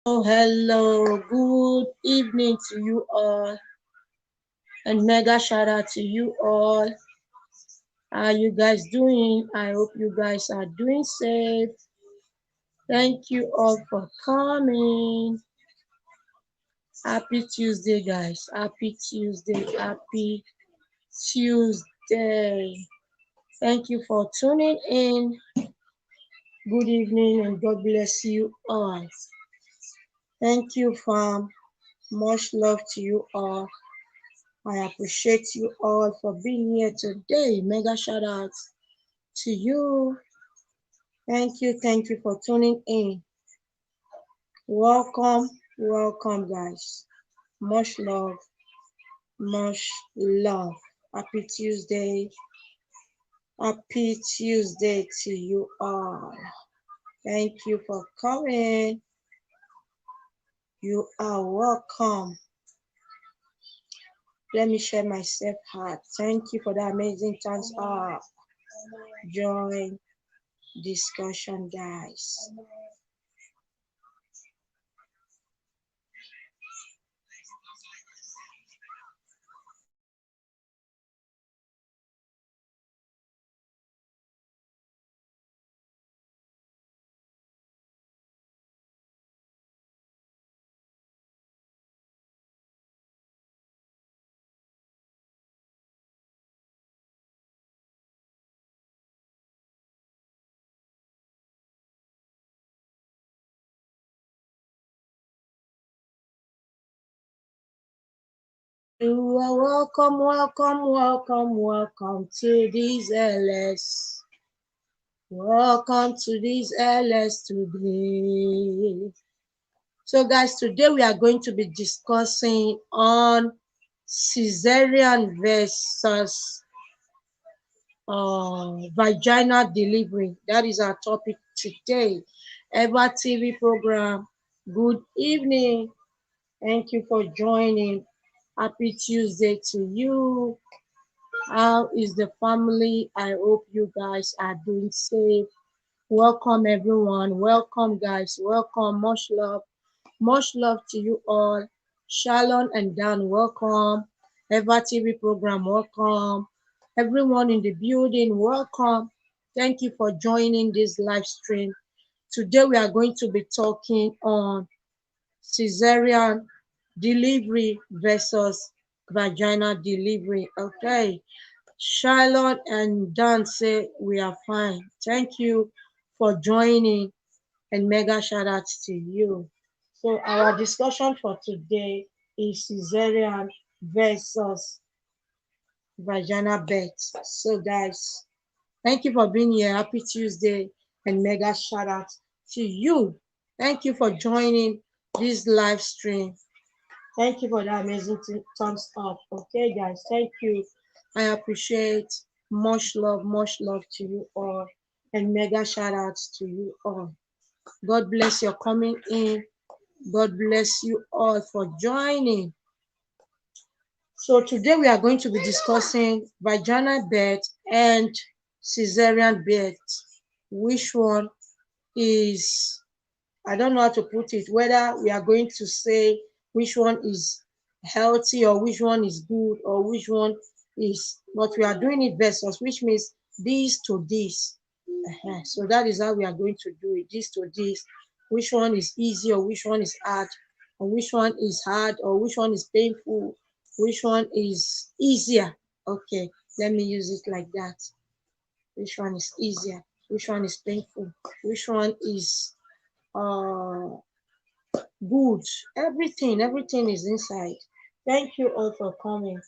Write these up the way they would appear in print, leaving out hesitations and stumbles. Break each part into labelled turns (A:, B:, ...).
A: Oh, hello, good evening to you all, and mega shout out to you all. How you guys doing? I hope you guys are doing safe. Thank you all for coming. Happy Tuesday, guys. Happy Tuesday. Happy Tuesday. Thank you for tuning in. Good evening, and God bless you all. Thank you, fam. Much love to you all. I appreciate you all for being here today. Mega shout out to you. Thank you for tuning in. Welcome, welcome, guys. Much love, much love. Happy Tuesday. Happy Tuesday to you all. Thank you for coming. You are welcome. Let me share myself heart. Thank you for the amazing thumbs up. Join discussion, guys. You are welcome, welcome, welcome, welcome to this LS. Welcome to this LS today. So guys, today we are going to be discussing on cesarean versus vaginal delivery. That is our topic today. Eva TV program. Good evening. Thank you for joining. Happy Tuesday to you. How is the family? I hope you guys are doing safe. Welcome everyone. Welcome guys. Welcome. Much love. Much love to you all. Shalom and Dan, welcome. Eva TV program, welcome. Everyone in the building, welcome. Thank you for joining this live stream. Today we are going to be talking on cesarean delivery versus vaginal delivery. Okay. Charlotte and Dan say we are fine. Thank you for joining, and mega shout out to you. So our discussion for today is cesarean versus vaginal birth. So guys, thank you for being here. Happy Tuesday, and mega shout out to you. Thank you for joining this live stream. Thank you for that amazing thumbs up. Okay, guys, thank you. I appreciate. Much love to you all, and mega shout outs to you all. God bless your coming in. God bless you all for joining. So today we are going to be discussing vaginal birth and cesarean birth. Which one is, I don't know how to put it, whether we are going to say which one is healthy or which one is good or which one is, but we are doing it versus, which means this to this. So that is how we are going to do it, this to this. Which one is easy or which one is hard, or which one is hard or which one is painful, which one is easier. Okay, let me use it like that. Which one is easier, which one is painful, which one is uh good. Everything is inside. Thank you all for coming.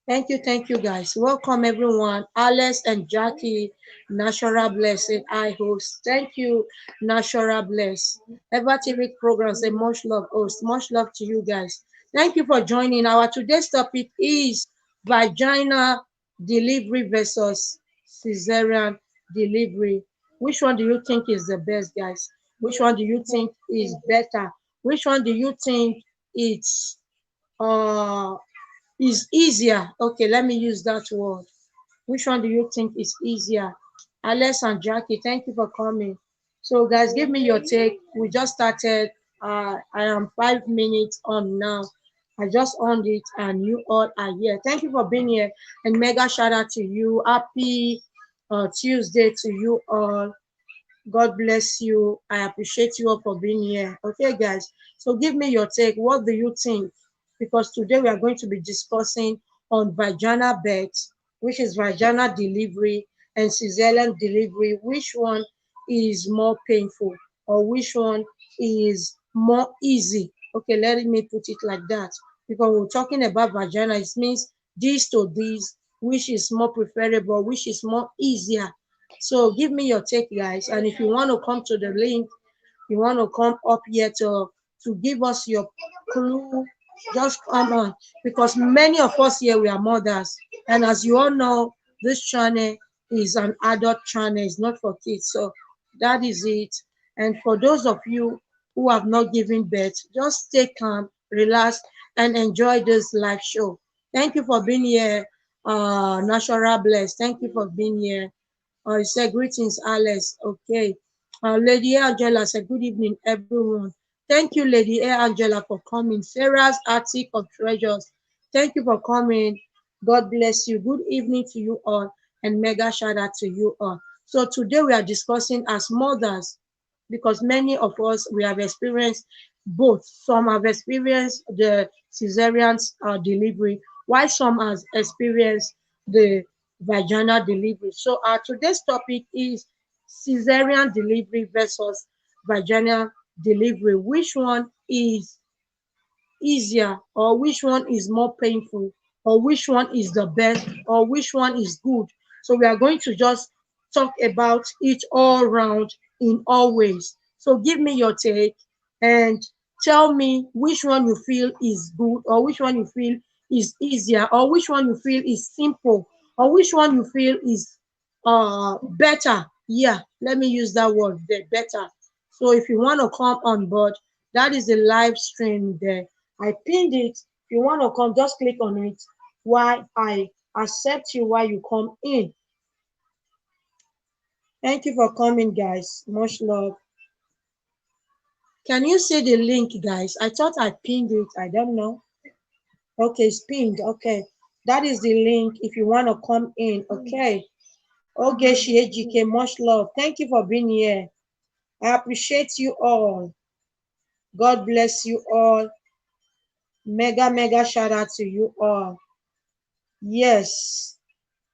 A: Thank you guys. Welcome everyone. Alex and Jackie, Natural Blessing, I host. Thank you, Natural Bless. Ever TV program, say much love host. Much love to you guys. Thank you for joining. Our today's topic is vaginal delivery versus cesarean delivery. Which one do you think is the best, guys? Which one do you think is better? Which one do you think it's uh is easier? Okay, let me use that word. Which one do you think is easier? Alex and Jackie, thank you for coming. So guys, give me your take. We just started I am 5 minutes on now. I just on it and you all are here. Thank you for being here and mega shout out to you. Happy Tuesday to you all. God bless you. I appreciate you all for being here. Okay, guys. So give me your take. What do you think? Because today we are going to be discussing on vaginal birth, which is vaginal delivery and cesarean delivery. Which one is more painful or which one is more easy? Okay, let me put it like that. Because we're talking about vagina, it means this to this, which is more preferable, which is more easier. So give me your take, guys. And if you want to come to the link, you want to come up here to give us your clue, just come on. Because many of us here we are mothers, and as you all know, this channel is an adult channel. It's not for kids. So that is it. And for those of you who have not given birth, just stay calm, relax, and enjoy this live show. Thank you for being here, Natural Bless. Thank you for being here. I said, greetings, Alex. Okay. Lady Angela said, good evening, everyone. Thank you, Lady Angela, for coming. Sarah's Attic of Treasures. Thank you for coming. God bless you. Good evening to you all, and mega shout out to you all. So today we are discussing as mothers, because many of us we have experienced both. Some have experienced the cesarean delivery, while some has experienced the vaginal delivery. So our today's topic is cesarean delivery versus vaginal delivery. Which one is easier, or which one is more painful, or which one is the best, or which one is good? So we are going to just talk about it all round in all ways. So give me your take and tell me which one you feel is good, or which one you feel is easier, or which one you feel is simple, or which one you feel is better. Yeah, let me use that word, the better. So if you want to come on board, that is the live stream there. I pinned it. If you want to come, just click on it while I accept you while you come in. Thank you for coming, guys. Much love. Can you see the link, guys? I thought I pinned it. I don't know. Okay, it's pinned. Okay. That is the link if you want to come in. Okay. Okay, Shiejike, much love. Thank you for being here. I appreciate you all. God bless you all. Mega, mega shout out to you all. Yes.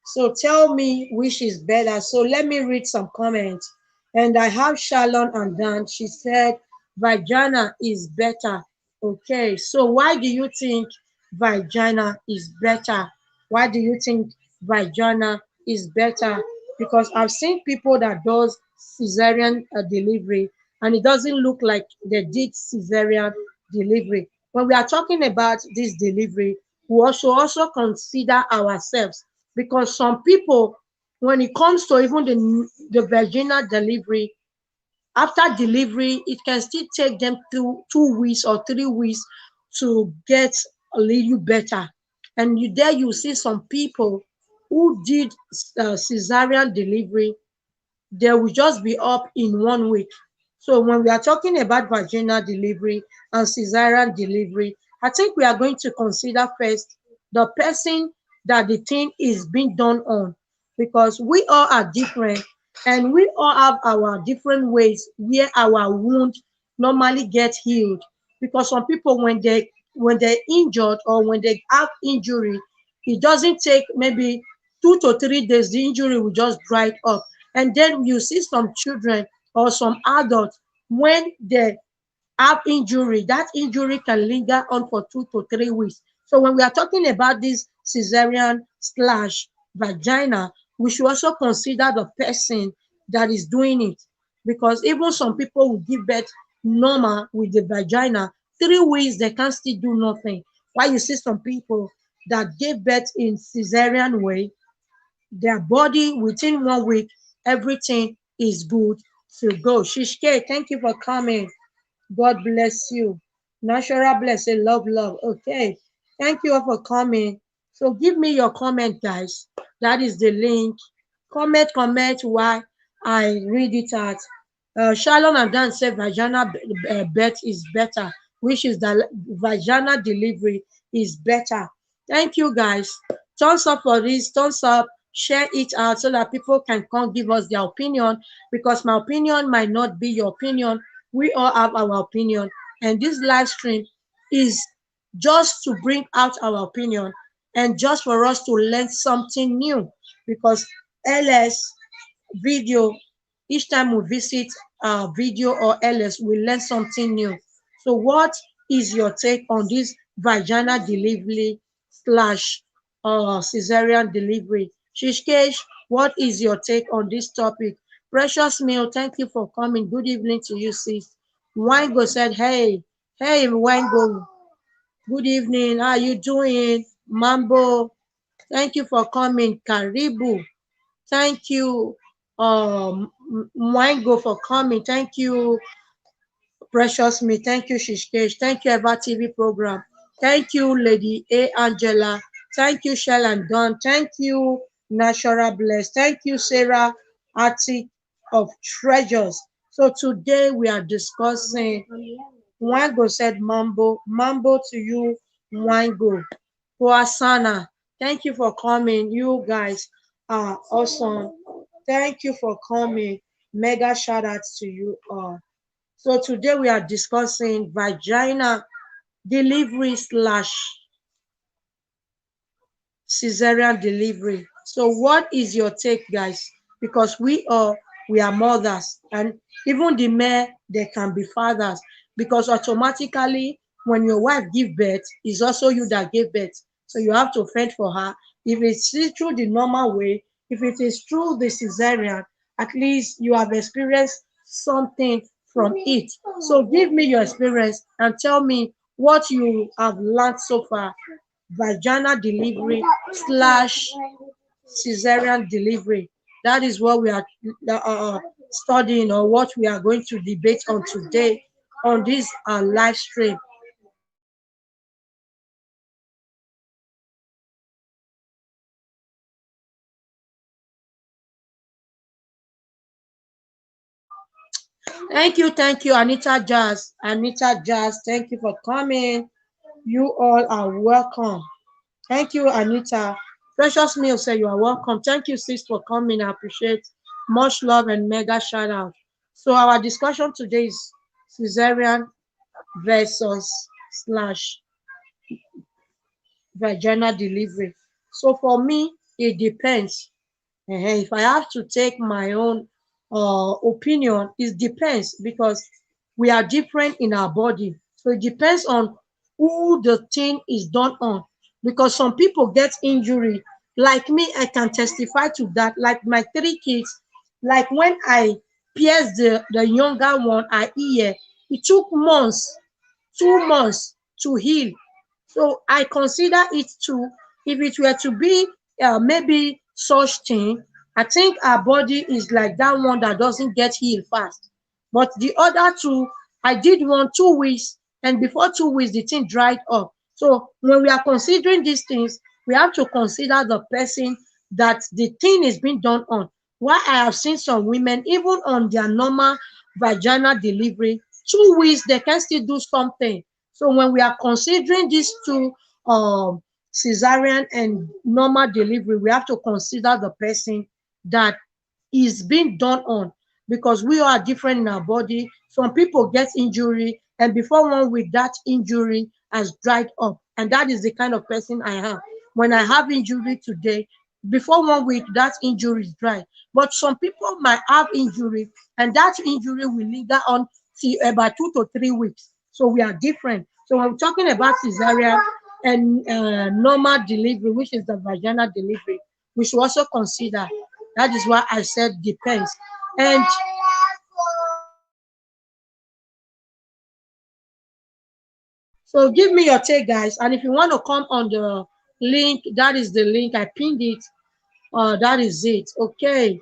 A: So tell me which is better. So let me read some comments. And I have Shalon and Dan. She said, vagina is better. Okay. So why do you think vagina is better? Why do you think vagina is better? Because I've seen people that does cesarean delivery, and it doesn't look like they did cesarean delivery. When we are talking about this delivery, we also consider ourselves, because some people, when it comes to even the vaginal delivery, after delivery it can still take them 2 weeks or 3 weeks to get a little better. And you see some people who did cesarean delivery, they will just be up in 1 week. So when we are talking about vaginal delivery and cesarean delivery, I think we are going to consider first the person that the thing is being done on, because we all are different and we all have our different ways where our wound normally get healed. Because some people, when they injured or when they have injury, it doesn't take maybe 2 to 3 days, the injury will just dry up. And then you see some children or some adults, when they have injury, that injury can linger on for 2 to 3 weeks. So when we are talking about this cesarean slash vagina, we should also consider the person that is doing it. Because even some people will give birth normal with the vagina, 3 weeks they can still do nothing. While you see some people that gave birth in cesarean way, their body within 1 week, everything is good to go. Shishke, thank you for coming. God bless you. Natural bless, say love, love. Okay. Thank you all for coming. So give me your comment, guys. That is the link. Comment while I read it out. Shalom and Dan said vaginal birth is better, which is the vaginal delivery is better. Thank you guys. Thumbs up for this. Thumbs up. Share it out so that people can come give us their opinion, because my opinion might not be your opinion. We all have our opinion, and this live stream is just to bring out our opinion and just for us to learn something new, because LS video, each time we visit video or ls, we learn something new. So what is your take on this vaginal delivery slash cesarean delivery? Shishkesh, what is your take on this topic? Precious Meal, thank you for coming. Good evening to you, sis. Wango said, hey Wango, good evening, how are you doing? Mambo, thank you for coming. Karibu, thank you, Mwango, for coming. Thank you, Precious Me. Thank you, Shishkesh. Thank you, Eva TV program. Thank you, Lady A. Angela. Thank you, Shell and Don. Thank you, Natural Bless. Thank you, Sarah Attic of Treasures. So today we are discussing, Mwango said mambo. Mambo to you, Mwango. Poasana, thank you for coming. You guys are awesome. Thank you for coming. Mega shout out to you all. So today we are discussing vagina delivery slash cesarean delivery. So what is your take, guys? Because we are mothers, and even the men, they can be fathers, because automatically when your wife give birth, it's also you that gave birth. So you have to fend for her. If it's through the normal way, if it is through the cesarean, at least you have experienced something from it. So give me your experience and tell me what you have learned so far. Vaginal delivery slash cesarean delivery. That is what we are studying, or what we are going to debate on today on this live stream. Thank you, Anita Jazz. Anita Jazz, thank you for coming. You all are welcome. Thank you, Anita. Precious Meal say you are welcome. Thank you, sis, for coming. I appreciate. Much love and mega shout out. So our discussion today is cesarean versus slash vaginal delivery. So for me, it depends. If I have to take my own opinion, it depends, because we are different in our body. So it depends on who the thing is done on. Because some people get injury. Like me, I can testify to that. Like my three kids, like when I pierced the younger one, I ear, it took months, 2 months to heal. So I consider it to, if it were to be maybe such thing, I think our body is like that one that doesn't get healed fast. But the other two, I did 2 weeks, and before 2 weeks, the thing dried up. So when we are considering these things, we have to consider the person that the thing is being done on. Why I have seen some women, even on their normal vaginal delivery, 2 weeks, they can still do something. So when we are considering these two, cesarean and normal delivery, we have to consider the person that is being done on, because we are different in our body. Some people get injury, and before 1 week, that injury has dried up, and that is the kind of person I am. When I have injury today, before 1 week, that injury is dry. But some people might have injury, and that injury will linger on till about 2 to 3 weeks. So we are different. So when we're talking about cesarean and normal delivery, which is the vaginal delivery, we should also consider. That is why I said depends. And so give me your take, guys. And if you want to come on the link, that is the link. I pinned it. That is it. Okay.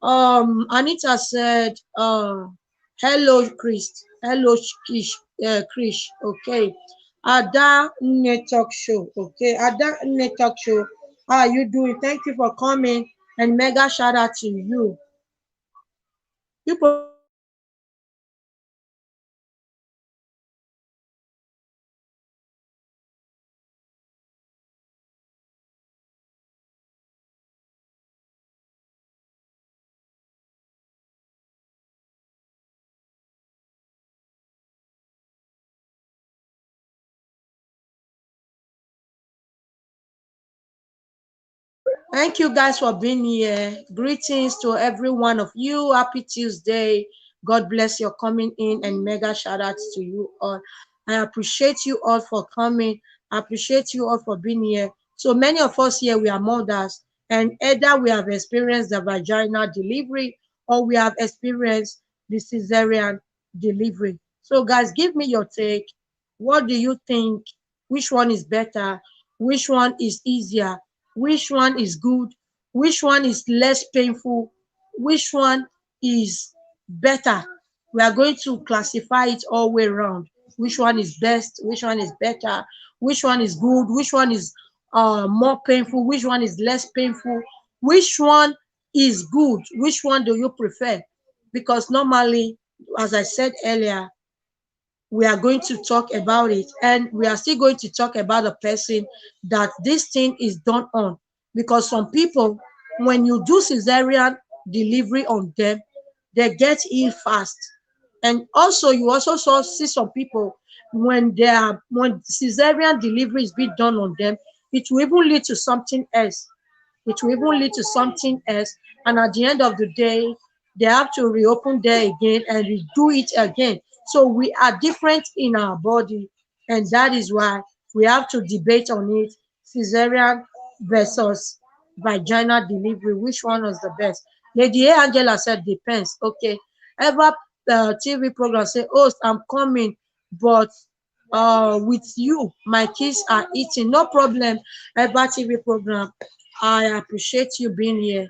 A: Anita said, hello, Chris. Hello, Krish. Krish. Okay. Ada Network Show. Okay. Ada Network Show. How are you doing? Thank you for coming. And mega shout out to you. You Thank you guys for being here. Greetings to every one of you. Happy Tuesday. God bless your coming in and mega shout outs to you all. I appreciate you all for coming. I appreciate you all for being here. So many of us here, we are mothers, and either we have experienced the vaginal delivery or we have experienced the cesarean delivery. So, guys, give me your take. What do you think? Which one is better? Which one is easier? Which one is good? Which one is less painful? Which one is better? We are going to classify it all way around. Which one is best? Which one is better? Which one is good? Which one is more painful? Which one is less painful? Which one is good? Which one do you prefer? Because normally, as I said earlier, we are going to talk about it, and we are still going to talk about the person that this thing is done on, because some people, when you do cesarean delivery on them, they get ill fast. And also you also see some people, when cesarean delivery is being done on them, it will even lead to something else. And at the end of the day, they have to reopen there again and redo it again. So we are different in our body, and that is why we have to debate on it. Cesarean versus vaginal delivery, which one was the best? Lady A Angela said depends. Okay. Ever TV program say, host, I'm coming, but with you my kids are eating. No problem. Ever TV program, I appreciate you being here.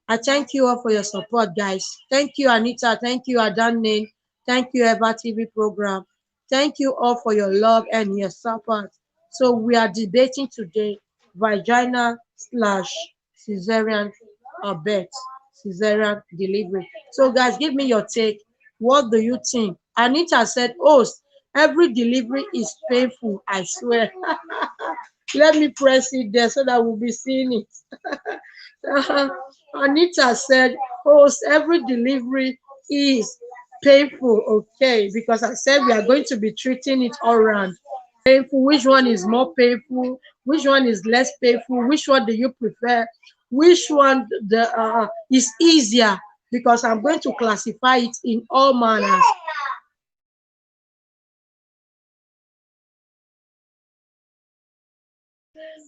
A: I thank you all for your support, guys. Thank you, Anita. Thank you, Adanne. Thank you, Eva TV program. Thank you all for your love and your support. So we are debating today vagina slash cesarean birth, cesarean delivery. So guys, give me your take. What do you think? Anita said, host, every delivery is painful, I swear. Let me press it there so that we'll be seeing it. Anita said, host, every delivery is painful. Okay, because I said we are going to be treating it all around. Painful, which one is more painful? Which one is less painful? Which one do you prefer? Which one is easier? Because I'm going to classify it in all manners.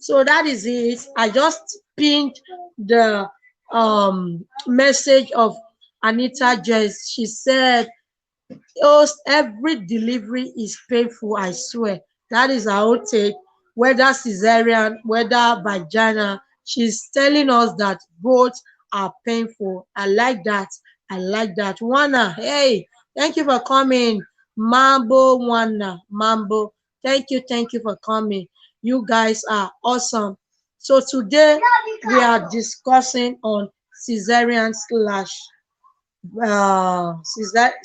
A: So that is it. I just pinned the message of Anita Jess. She said, host, every delivery is painful, I swear. That is our own take. Whether cesarean, whether vaginal, she's telling us that both are painful. I like that. I like that. Wana, hey, thank you for coming. Mambo Wana, Mambo. Thank you for coming. You guys are awesome. So today we are discussing on cesarean slash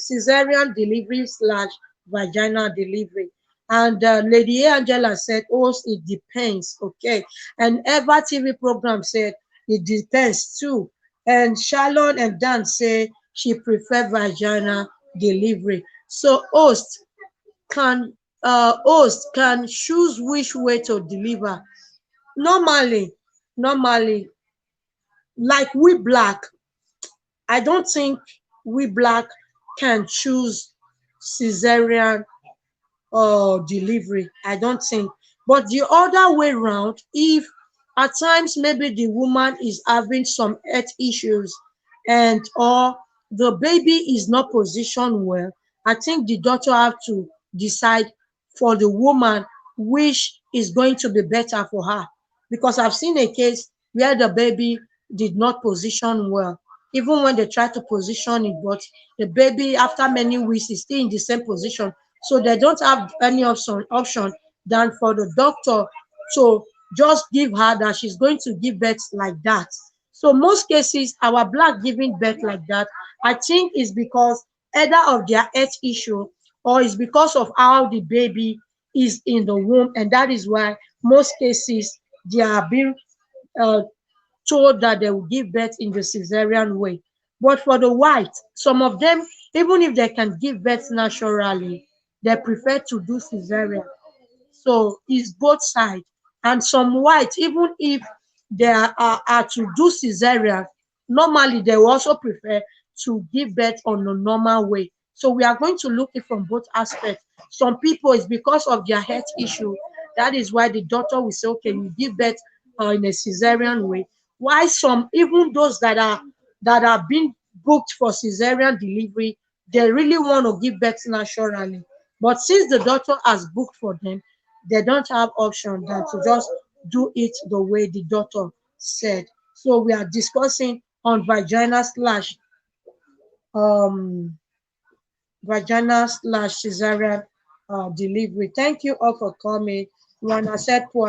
A: cesarean delivery slash vaginal delivery. And Lady Angela said, oh, it depends. Okay. And Eva TV program said, it depends too. And Shalom and Dan say she prefer vaginal delivery. So host can choose which way to deliver. Normally, like we black, I don't think we black can choose cesarean delivery. I don't think. But the other way around, if at times maybe the woman is having some health issues and or the baby is not positioned well, I think the doctor have to decide for the woman which is going to be better for her. Because I've seen a case where the baby did not position well, even when they try to position it, but the baby after many weeks is still in the same position. So they don't have any option than for the doctor to just give her that she's going to give birth like that. So most cases, our black giving birth like that, I think is because either of their health issue or is because of how the baby is in the womb, and that is why most cases they are being uh, told that they will give birth in the cesarean way. But for the white, some of them, even if they can give birth naturally, they prefer to do cesarean. So it's both sides. And some whites, even if are to do cesarean, normally they will also prefer to give birth on a normal way. So we are going to look it from both aspects. Some people, it's because of their health issue. That is why the doctor will say, okay, you give birth in a cesarean way. Why some, even those that are being booked for cesarean delivery, they really want to give birth naturally. But since the doctor has booked for them, they don't have option than to just do it the way the doctor said. So we are discussing on um vaginal / cesarean delivery. Thank you all for coming. Juana said, po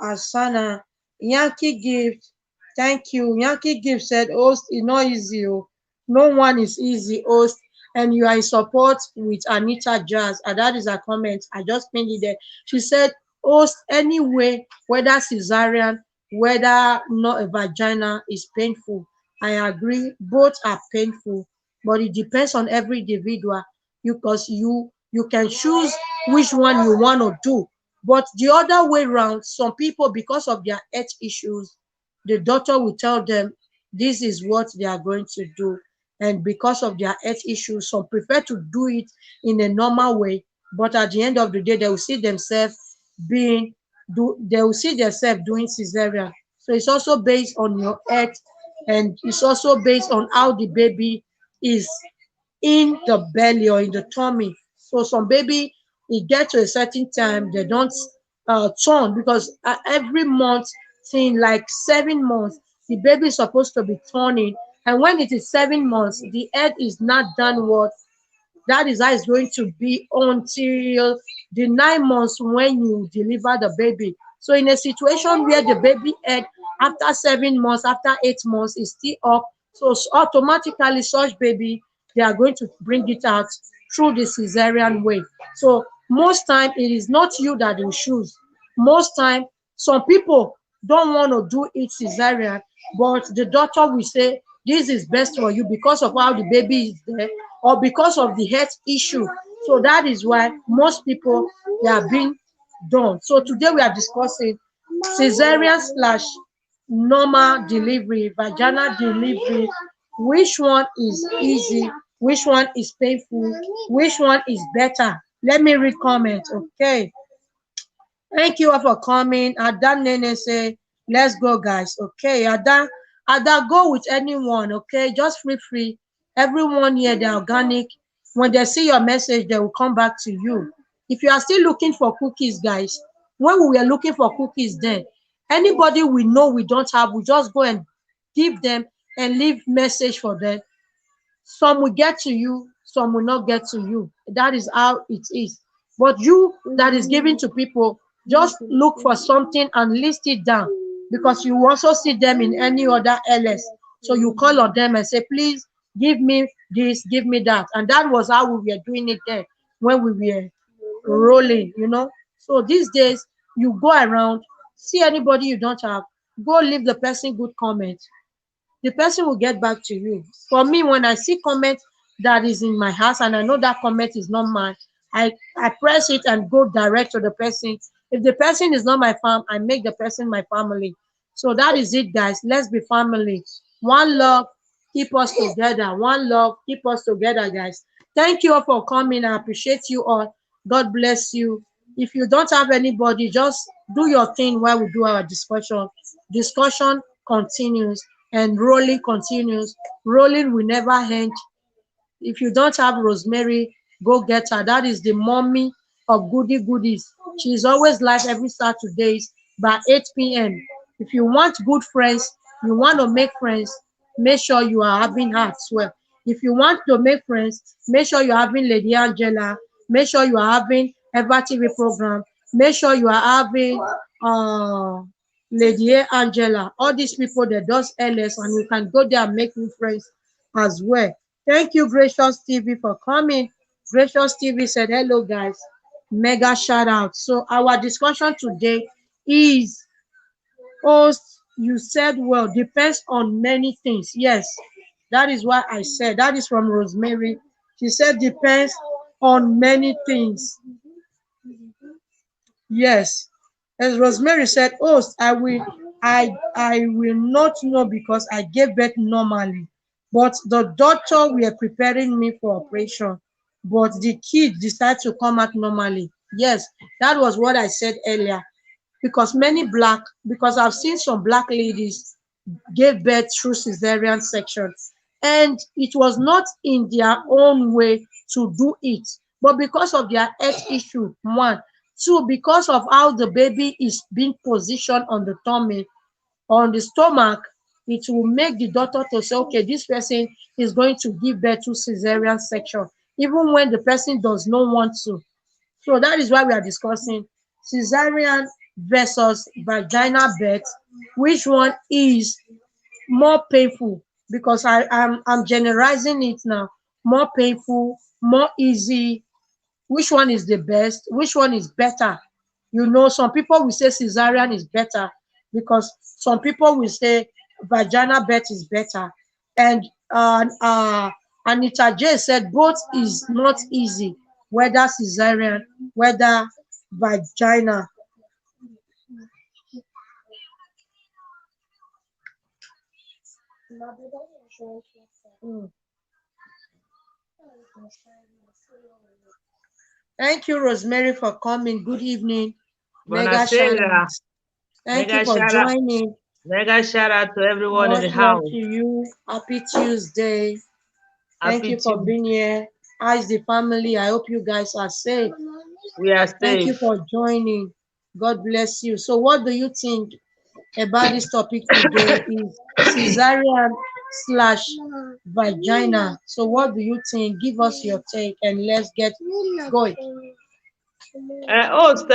A: asana. Yankee gift. Thank you. Yankee gift said, host is not easy. Oh. No one is easy, host. And you are in support with Anita Jazz. And that is a comment. I just pinned it there. She said, host, anyway, whether cesarean, whether not a vagina, is painful. I agree. Both are painful, but it depends on every individual. Because you can choose which one you want to do. But the other way around, some people, because of their health issues, the doctor will tell them this is what they are going to do. And because of their health issues, some prefer to do it in a normal way. But at the end of the day, they will see themselves they will see themselves doing cesarean. So it's also based on your health, and it's also based on how the baby is in the belly or in the tummy. So some baby, it get to a certain time, they don't turn, because every month, thing like 7 months, the baby is supposed to be turning. And when it is 7 months, the head is not downward. That is how it's going to be until the 9 months when you deliver the baby. So in a situation where the baby head after 7 months, after 8 months is still up, so automatically such baby, they are going to bring it out through the cesarean way. So most time it is not you that you choose. Most time some people don't want to do it cesarean, but the doctor will say this is best for you because of how the baby is there, or because of the health issue. So that is why most people, they are being done. So today we are discussing cesarean / normal delivery, vaginal delivery. Which one is easy? Which one is painful? Which one is better? Let me read comments. Okay. Thank you all for coming. Ada Nene say, let's go, guys. Okay, Ada, go with anyone. Okay, just free. Everyone here, they're organic. When they see your message, they will come back to you. If you are still looking for cookies, guys, when we were looking for cookies, then anybody we know we don't have, we just go and give them and leave message for them. Some will get to you, some will not get to you. That is how it is. But you that is giving to people, just look for something and list it down, because you also see them in any other LS. So you call on them and say, please give me this, give me that. And that was how we were doing it there when we were rolling. So these days, you go around, see anybody you don't have, go leave the person good comment, the person will get back to you. For me, when I see comment that is in my house and I know that comment is not mine, I press it and go direct to the person. If the person is not my fam, I make the person my family. So that is it, guys. Let's be family. One love, keep us together. One love, keep us together, guys. Thank you all for coming. I appreciate you all. God bless you. If you don't have anybody, just do your thing while we do our discussion. Discussion continues and rolling continues. Rolling will never end. If you don't have Rosemary, go get her. That is the mommy of goody goodies. She is always live every Saturdays by 8 p.m. If you want good friends, you want to make friends, make sure you are having her as well. If you want to make friends, make sure you're having Lady Angela. Make sure you are having Eva TV program. Make sure you are having Lady Angela. All these people that does LS, and you can go there and make new friends as well. Thank you, Gracious TV, for coming. Gracious TV said, hello, guys. Mega shout out. So our discussion today is, host, you said, well, depends on many things. Yes, that is what I said. That is from Rosemary. She said, depends on many things. Yes. As Rosemary said, host, I will I will not know because I gave birth normally. But the doctor were preparing me for operation. But the kid decided to come out normally. Yes, that was what I said earlier. Because because I've seen some black ladies gave birth through cesarean section, and it was not in their own way to do it, but because of their health issue, one. Two, because of how the baby is being positioned on the tummy, on the stomach, it will make the doctor to say, okay, this person is going to give birth to cesarean section, even when the person does not want to. So that is why we are discussing cesarean versus vaginal birth. Which one is more painful? Because I'm generalizing it now. More painful, more easy. Which one is the best? Which one is better? You know, some people will say cesarean is better because some people will say vaginal birth is better. And Anita J said both is not easy, whether cesarean, whether vagina. Mm. Thank you, Rosemary, for coming. Good evening. Mega shout
B: Buonasera.
A: out. Thank you for joining.
B: Mega shout out to everyone in
A: Much
B: the
A: love
B: house.
A: to you. Happy Tuesday. Thank
B: Happy
A: you for
B: Tuesday.
A: being here. How is the family? I hope you guys are safe.
B: We are
A: Thank you
B: safe.
A: for joining. God bless you. So, what do you think about this topic today? Is cesarean slash vagina. So, what do you think? Give us your take and let's get going.
B: Host,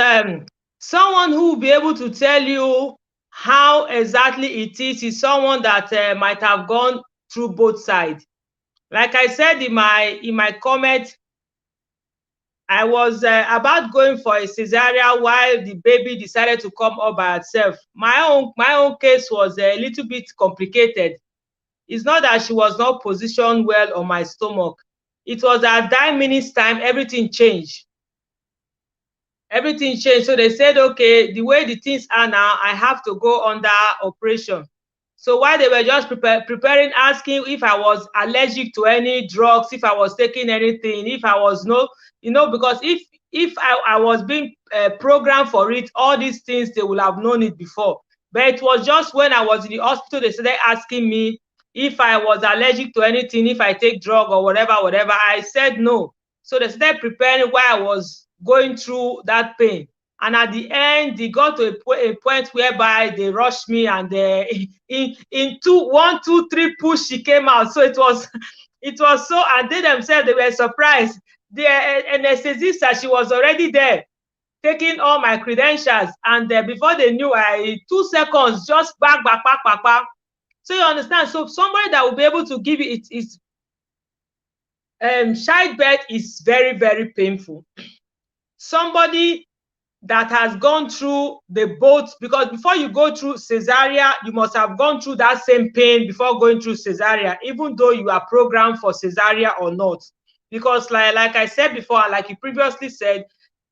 B: someone who will be able to tell you how exactly it is someone that might have gone through both sides. Like I said in my comment, I was about going for a cesarean while the baby decided to come up by itself. My own case was a little bit complicated. It's not that she was not positioned well on my stomach. It was at that minute's time everything changed. Everything changed. So they said, okay, the way the things are now, I have to go under operation. So while they were just preparing, asking if I was allergic to any drugs, if I was taking anything, if I was no, because if I was being programmed for it, all these things they would have known it before. But it was just when I was in the hospital, they started asking me if I was allergic to anything, if I take drug or whatever. I said no. So they started preparing while I was going through that pain. And at the end, they got to a point whereby they rushed me, and in 1, 2, 3 push, she came out. So it was so, and they themselves, they were surprised. The anesthetist, she was already there taking all my credentials, and before they knew, 2 seconds, just back. So you understand. So somebody that will be able to give it is childbirth is very, very painful. Somebody that has gone through the both, because before you go through cesarean, you must have gone through that same pain before going through cesarean, even though you are programmed for cesarean or not. Because like I said before, like you previously said,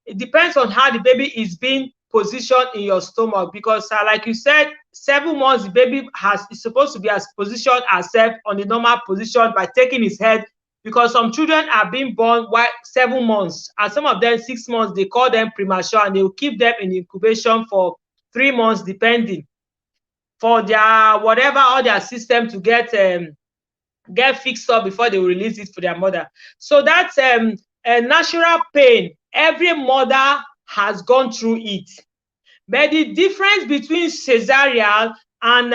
B: it depends on how the baby is being positioned in your stomach. Because like you said, 7 months the baby is supposed to be as positioned herself on the normal position by taking his head, because some children are being born while 7 months, and some of them 6 months. They call them premature, and they will keep them in incubation for 3 months, depending, for their whatever, all their system to get fixed up before they will release it for their mother. So that's a natural pain. Every mother has gone through it. But the difference between cesarean and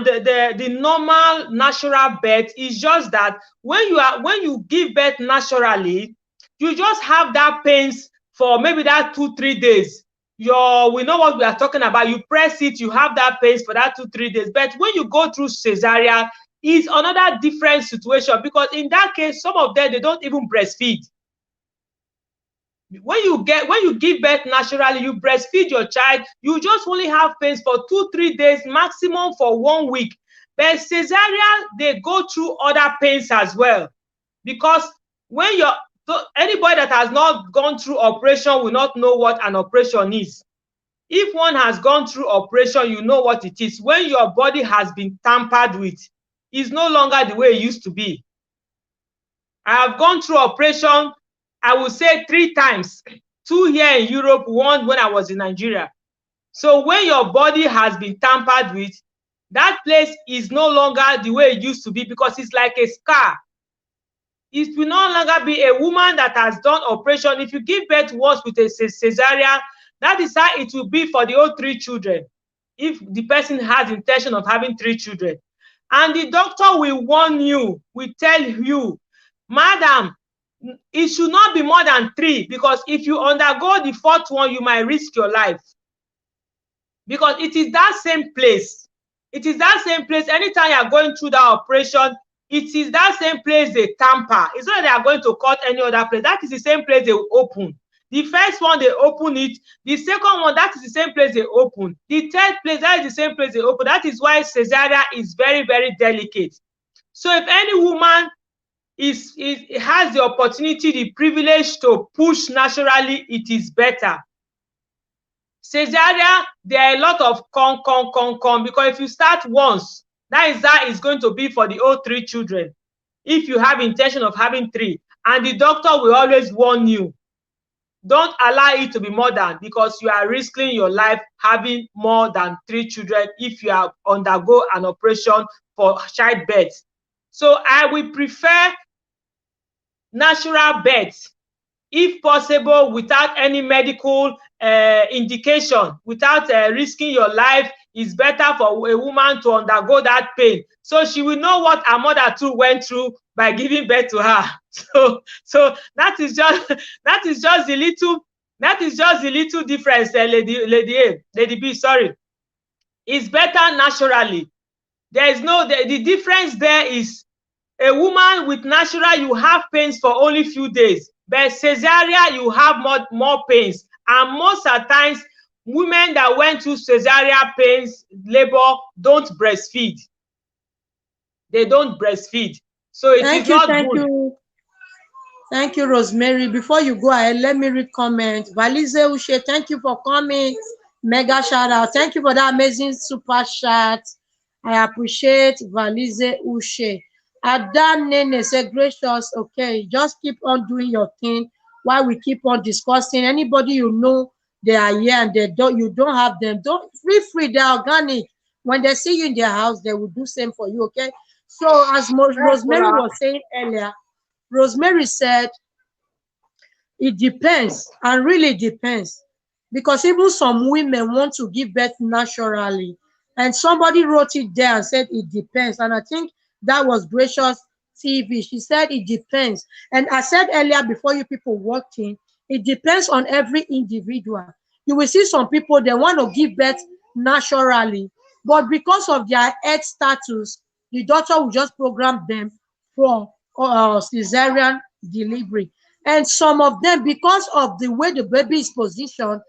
B: the normal natural birth is just that when you give birth naturally, you just have that pains for maybe that 2, 3 days. We know what we are talking about. You press it, you have that pains for that 2, 3 days. But when you go through cesarean, it's another different situation, because in that case, some of them, they don't even breastfeed. When you give birth naturally, you breastfeed your child, you just only have pains for 2, 3 days, maximum for 1 week. But cesarean, they go through other pains as well, because anybody that has not gone through operation will not know what an operation is. If one has gone through operation, you know what it is. When your body has been tampered with, it's no longer the way it used to be. I have gone through operation, I would say 3 times. 2 here in Europe, 1 when I was in Nigeria. So when your body has been tampered with, that place is no longer the way it used to be, because it's like a scar. It will no longer be a woman that has done operation. If you give birth once with a cesarean, that is how it will be for the whole 3 children, if the person has intention of having 3 children. And the doctor will warn you, will tell you, madam, it should not be more than 3, because if you undergo the 4th one, you might risk your life. Because it is that same place. It is that same place. Anytime you are going through that operation, it is that same place they tamper. It's not that they are going to cut any other place. That is the same place they will open. The first one, they open it. The second one, that is the same place they open. The third place, that is the same place they open. That is why cesarean is very, very delicate. So if any woman has the opportunity, the privilege to push naturally, it is better. Cesarean, there are a lot of con, because if you start once, that is going to be for the whole 3 children. If you have intention of having 3, and the doctor will always warn you, don't allow it to be more than, because you are risking your life having more than 3 children if you have undergo an operation for childbirth. So I will prefer natural birth, if possible, without any medical indication, without risking your life. It's better for a woman to undergo that pain, so she will know what her mother too went through by giving birth to her. So that is just the little difference, lady B, sorry. It's better naturally. There is no the difference there is, a woman with natural, you have pains for only few days, but cesarean, you have more pains. And most of the times, women that went through cesarean pains, labor, don't breastfeed. They don't breastfeed. So it is not good.
A: Thank you, Rosemary. Before you go ahead, let me read comment. Valise Ushe, thank you for coming. Mega shout out. Thank you for that amazing super chat. I appreciate Valise Ushe. Adan Nene said, gracious, okay, just keep on doing your thing while we keep on discussing. Anybody you know, they are here and you don't have them, don't feel free, they're organic. When they see you in their house, they will do same for you, okay? So as Rosemary was saying earlier, Rosemary said, it depends, and really depends, because even some women want to give birth naturally, and somebody wrote it there and said it depends, and I think that was Gracious TV. She said it depends, and I said earlier before you people walked in, it depends on every individual. You will see some people, they want to give birth naturally, but because of their health status, the doctor will just program them for cesarean delivery. And some of them, because of the way the baby is positioned,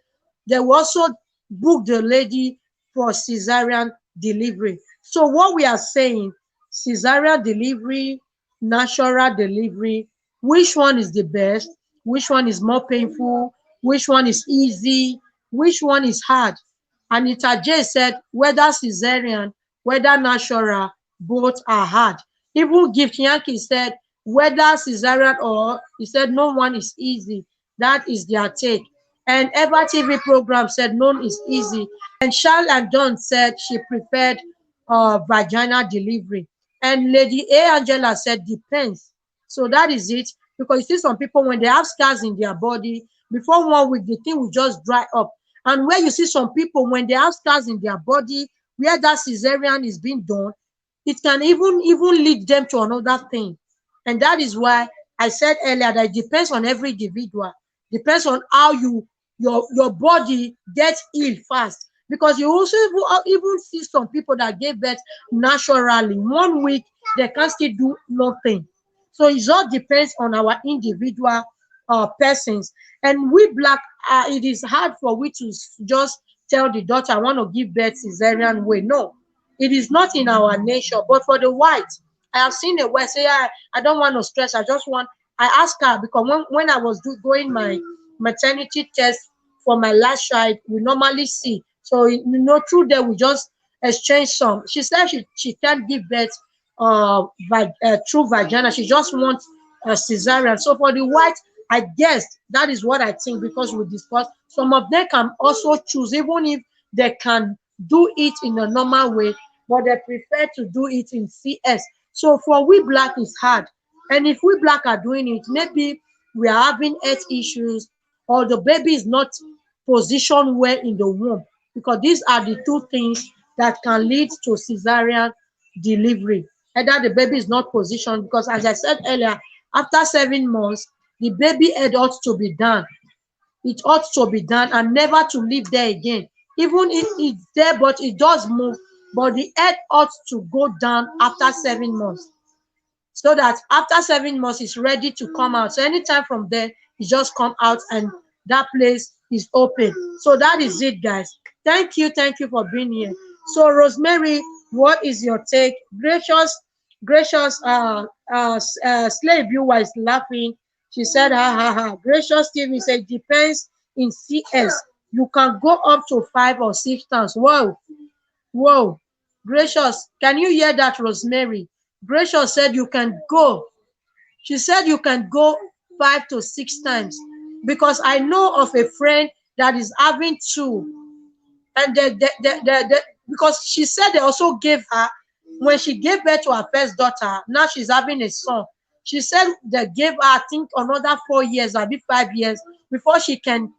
A: they will also book the lady for cesarean delivery. So what we are saying, cesarean delivery, natural delivery, which one is the best? Which one is more painful? Which one is easy? Which one is hard? Anita J said, whether cesarean, whether natural, both are hard. Even Gift Yankee said, whether cesarean or, he said, no one is easy. That is their take. And Eva TV program said, none is easy. And Charles and Dawn said she preferred vaginal delivery. And Lady A. Angela said, depends. So that is it. Because you see some people, when they have scars in their body, before 1 week, the thing will just dry up. And where you see some people, when they have scars in their body, where that cesarean is being done, it can even lead them to another thing. And that is why I said earlier that it depends on every individual. Depends on how your body gets ill fast. Because you also even see some people that gave birth naturally. 1 week, they can still do nothing. So it all depends on our individual persons. And we black, it is hard for we to just tell the daughter, I want to give birth cesarean way. No, it is not in our nature. But for the white, I have seen a white say, I don't want to stress. I asked her, because when I was going my maternity test for my last child, we normally see. So, through there, we just exchange some. She said she can't give birth through vagina. She just wants a cesarean. So for the white, I guess that is what I think, because we discussed. Some of them can also choose, even if they can do it in a normal way, but they prefer to do it in CS. So for we black, it's hard. And if we black are doing it, maybe we are having health issues, or the baby is not positioned well in the womb, because these are the two things that can lead to cesarean delivery. Either the baby is not positioned, because as I said earlier, after 7 months, the baby head ought to be done. It ought to be done and never to live there again. Even if it's there, but it does move, but the head ought to go down after 7 months, so that after 7 months it's ready to come out. So anytime from there, it just come out and that place is open. So that is it, guys. Thank you for being here. So Rosemary, what is your take? Gracious slave viewer is laughing. She said, ha ha ha. Gracious Stephen said, depends in CS. You can go up to 5 or 6 times. Whoa, whoa. Gracious, can you hear that, Rosemary? Gracious said you can go. She said you can go 5 to 6 times, because I know of a friend that is having two, and because she said they also gave her, when she gave birth to her first daughter, now she's having a son. She said they gave her, I think, another 4 years, maybe 5 years, before she can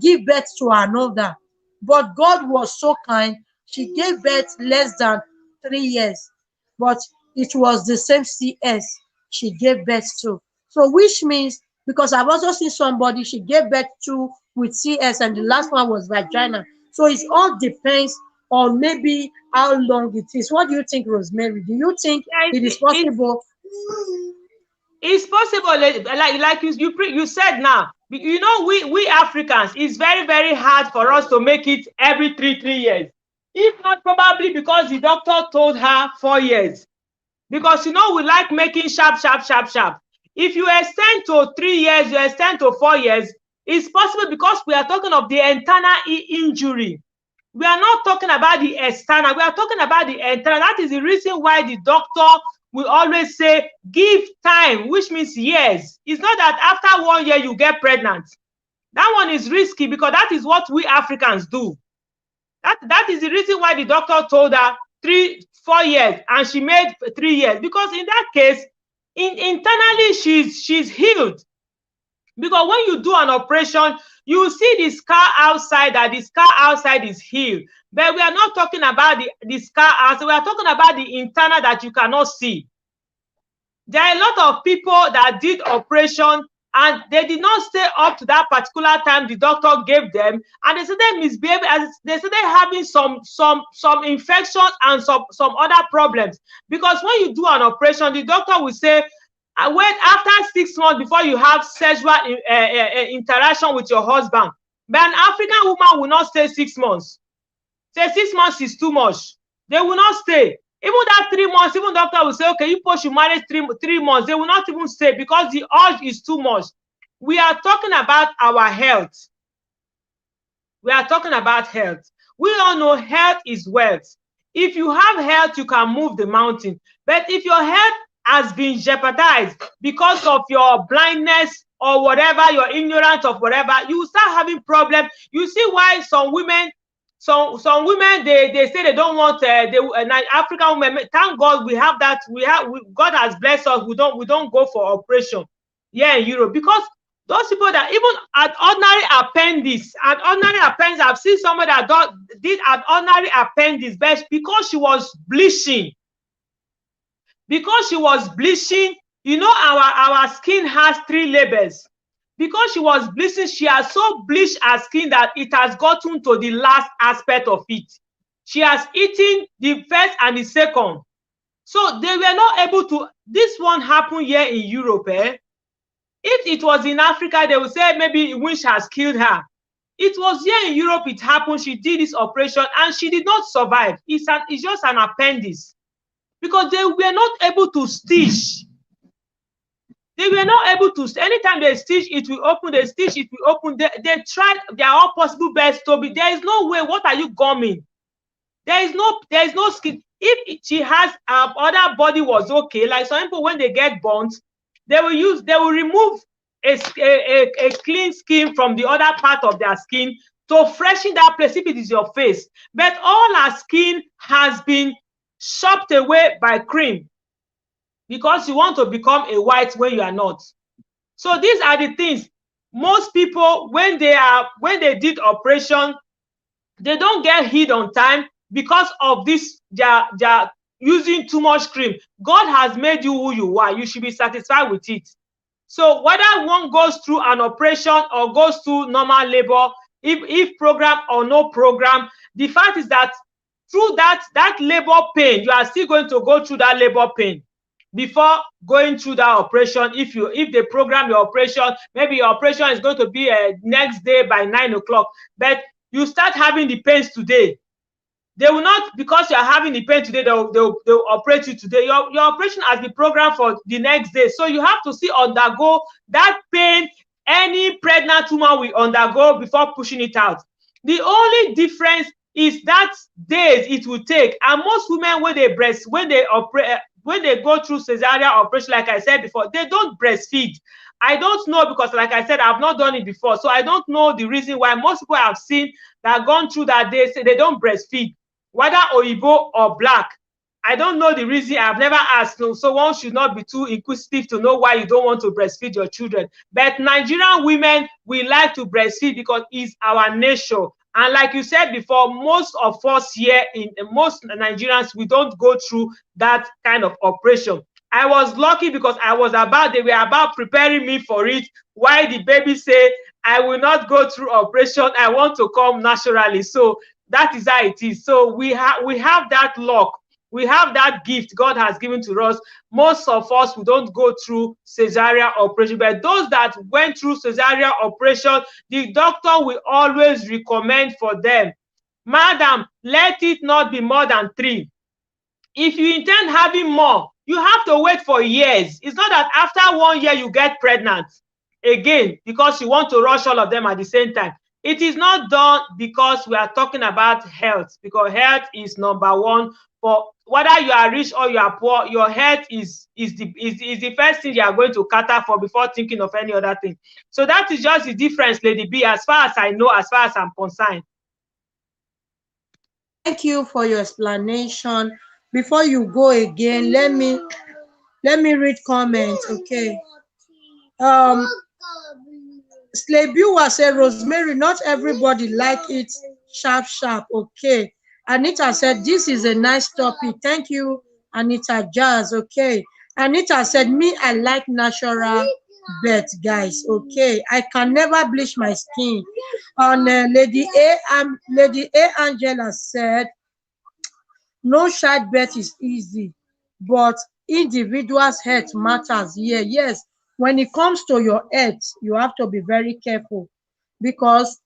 A: give birth to another. But God was so kind. She gave birth less than 3 years, but it was the same CS she gave birth to. So, which means, because I've also seen somebody she gave birth to with CS, and the last one was vagina. So it all depends on maybe how long it is. What do you think, Rosemary? Do you think it is possible?
B: It's possible, like you said now. You know, we Africans, it's very, very hard for us to make it every 3 years. If not, probably because the doctor told her 4 years. Because we like making sharp. If you extend to 3 years, you extend to 4 years, it's possible, because we are talking of the internal injury. We are not talking about the external. We are talking about the internal. That is the reason why the doctor will always say, give time, which means years. It's not that after 1 year you get pregnant. That one is risky, because that is what we Africans do. That is the reason why the doctor told her 4 years, and she made 3 years, because in that case, internally she's healed. Because when you do an operation, you see the scar outside, that the scar outside is healed. But we are not talking about the scar outside. We are talking about the internal that you cannot see. There are a lot of people that did operation, and they did not stay up to that particular time the doctor gave them, and they said they misbehaved, and they said they're having some infections and some other problems. Because when you do an operation, the doctor will say, wait after 6 months before you have sexual interaction with your husband. But an African woman will not stay 6 months. Say 6 months is too much. They will not stay. Even that 3 months, even doctor will say, okay, you push you manage 3 months. They will not even stay, because the urge is too much. We are talking about our health. We are talking about health. We all know health is wealth. If you have health, you can move the mountain. But if your health has been jeopardized because of your blindness or whatever, your ignorance of whatever, you start having problems. You see why some women they say they don't want African women. Thank God we have that. God has blessed us. We don't go for operation here in Europe, because those people that even at ordinary appendix, I've seen somebody that did an ordinary appendix, but because she was bleaching, our skin has 3 labels. Because she was bleaching, she has so bleached her skin that it has gotten to the last aspect of it. She has eaten the first and the second. So they were not able to. This one happened here in Europe. If it was in Africa, they would say maybe winch has killed her. It was here in Europe it happened. She did this operation and she did not survive. It's just an appendix. Because they were not able to stitch. They were not able to. Anytime they stitch, it will open. They stitch, it will open. They tried their all possible best to be. There is no way. What are you gumming? There is no skin. If she has other body was okay, like some people when they get burnt, they will remove a clean skin from the other part of their skin to freshen that place if it is your face. But all our skin has been chopped away by cream because you want to become a white when you are not. So these are the things. Most people, when they did operation, they don't get healed on time because of this. They're using too much cream. God has made you who you are. You should be satisfied with it. So whether one goes through an operation or goes through normal labor, if program or no program, the fact is that through that labor pain, you are still going to go through that labor pain before going through that operation. If they program your operation, maybe your operation is going to be next day by 9 o'clock, but you start having the pains today. They will not, because you are having the pain today, they'll operate you today. Your operation has been programmed for the next day. So you have to still undergo that pain any pregnant woman will undergo before pushing it out. The only difference is that days it will take. And most women, when they go through cesarean operation, like I said before, they don't breastfeed. I don't know, because like I said, I've not done it before. So I don't know the reason why most people I've seen that have gone through that, they say they don't breastfeed, whether Oyibo or black. I don't know the reason. I've never asked. So one should not be too inquisitive to know why you don't want to breastfeed your children. But Nigerian women, we like to breastfeed because it's our nature. And like you said before, most of us here, most Nigerians, we don't go through that kind of operation. I was lucky because they were about preparing me for it. Why the baby say, I will not go through operation, I want to come naturally. So that is how it is. So we have that luck. We have that gift God has given to us. Most of us, we don't go through cesarean operation, but those that went through cesarean operation, the doctor will always recommend for them, madam, let it not be more than 3. If you intend having more, you have to wait for years. It's not that after 1 year you get pregnant again because you want to rush all of them at the same time. It is not done because we are talking about health, because health is number one. For whether you are rich or you are poor, your health is the first thing you are going to cater for before thinking of any other thing. So that is just the difference, Lady B, as far as I know, as far as I'm concerned.
A: Thank you for your explanation. Before you go again, let me read comments. Okay. Slebiwa said, Rosemary, not everybody like it sharp. Okay. Anita said, this is a nice topic. Thank you, Anita Jazz. Okay. Anita said, me, I like natural birth, guys. Okay. I can never bleach my skin. And Lady A Angela said, no childbirth is easy, but individual's health matters. Yeah, yes. When it comes to your health, you have to be very careful, because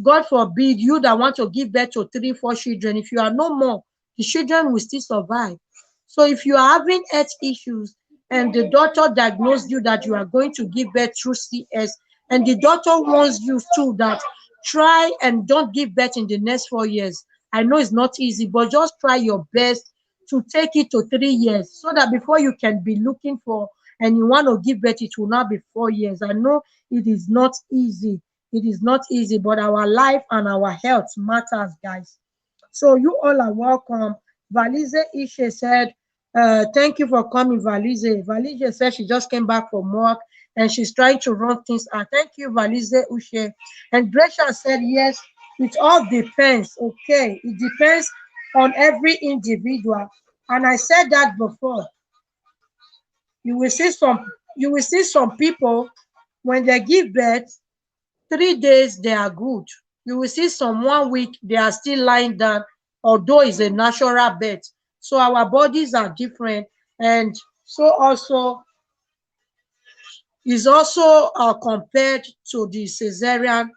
A: God forbid you that want to give birth to 3, 4 children. If you are no more, the children will still survive. So if you are having health issues and the doctor diagnosed you that you are going to give birth through CS, and the doctor warns you too that try and don't give birth in the next 4 years. I know it's not easy, but just try your best to take it to 3 years, so that before you can be looking for and you want to give birth, it will not be 4 years. I know it is not easy. It is not easy, but our life and our health matters, guys. So you all are welcome. Valise Ishe said, thank you for coming, Valise. Valise said she just came back from work and she's trying to run things out. Thank you, Valise Ushe. And Brescia said, yes, it all depends. Okay, it depends on every individual. And I said that before. You will see some people, when they give birth, 3 days they are good. You will see some 1 week they are still lying down, although it's a natural birth. So our bodies are different, and so also is also compared to the cesarean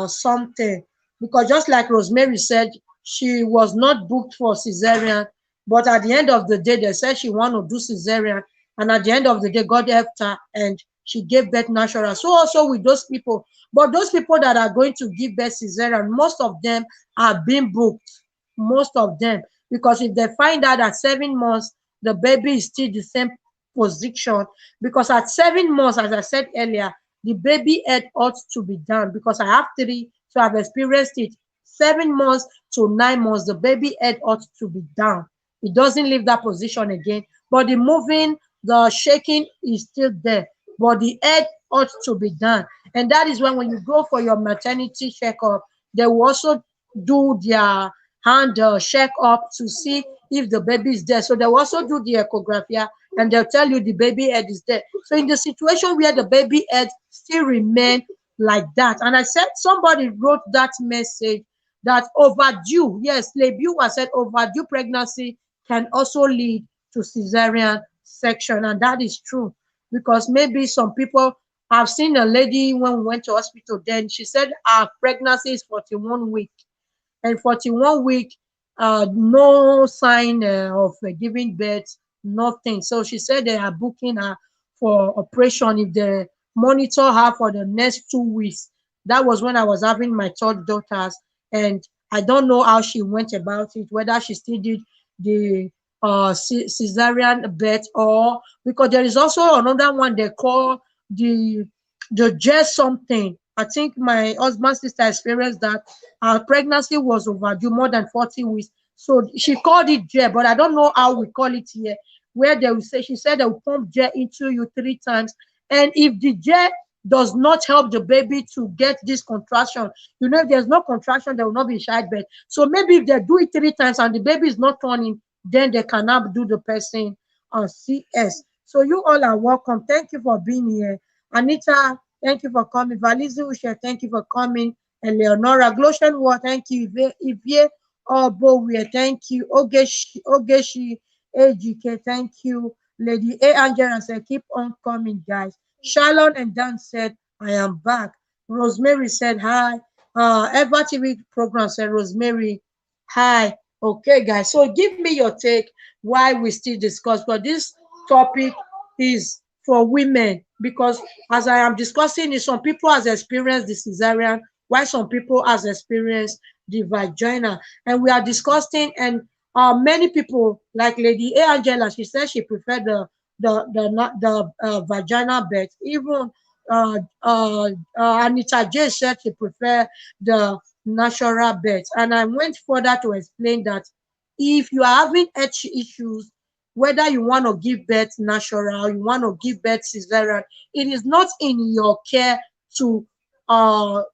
A: something, because just like Rosemary said, she was not booked for cesarean, but at the end of the day they said she want to do cesarean, And at the end of the day, God helped her and she gave birth natural. So also with those people. But those people that are going to give birth cesarean, most of them are being booked. Most of them. Because if they find out at 7 months, the baby is still the same position. Because at 7 months, as I said earlier, the baby head ought to be down. Because I have three, so I've experienced it. 7 months to 9 months, the baby head ought to be down. It doesn't leave that position again. But the moving, the shaking is still there. But the head ought to be done. And that is when you go for your maternity checkup, they will also do their hand check up to see if the baby is there. So they will also do the echography and they'll tell you the baby head is there. So in the situation where the baby head still remain like that, and I said somebody wrote that message that overdue, yes, Lebu said overdue pregnancy can also lead to cesarean section, and that is true because maybe some people. I've seen a lady when we went to hospital, then she said her pregnancy is 41 weeks and 41 week, no sign of giving birth, nothing. So she said they are booking her for operation if they monitor her for the next 2 weeks. That was when I was having my third daughters, and I don't know how she went about it, whether she still did the cesarean birth or because there is also another one they call the just something. I think my husband's sister experienced that her pregnancy was overdue more than 40 weeks. So she called it gel, but I don't know how we call it here. Where they will say, she said they will pump gel into you 3 times. And if the gel does not help the baby to get this contraction, if there's no contraction, there will not be childbirth. So maybe if they do it 3 times and the baby is not turning, then they cannot do the person on CS. So you all are welcome. Thank you for being here. Anita, thank you for coming. Valizi Ushe, thank you for coming. And Leonora Gloshen War, thank you. Ivie Obowe, thank you. Ogeshi AGK, thank you. Lady A Angela said, keep on coming, guys. Shalom and Dan said, I am back. Rosemary said, hi. Ever TV program said, Rosemary, hi. Okay, guys. So give me your take why we still discuss. But this topic is for women because as I am discussing it, some people has experienced the cesarean, while some people has experienced the vagina. And we are discussing, and many people, like Lady A. Angela, she said she preferred the vaginal birth. Even Anita J said she preferred the natural birth. And I went further to explain that if you are having H issues, whether you want to give birth natural, you want to give birth cesarean, it is not in your care to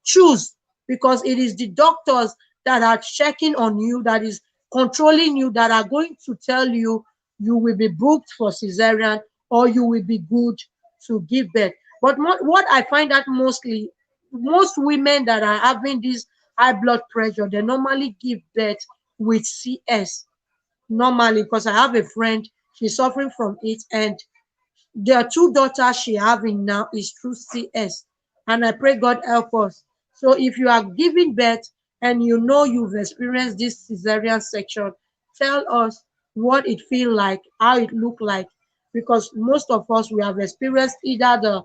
A: choose because it is the doctors that are checking on you, that is controlling you, that are going to tell you you will be booked for cesarean or you will be good to give birth. But what I find out mostly, most women that are having this high blood pressure, they normally give birth with CS normally because I have a friend, she's suffering from it, and the 2 daughters she having now is through CS. And I pray God help us. So if you are giving birth and you've experienced this cesarean section, tell us what it feel like, how it look like, because most of us we have experienced either the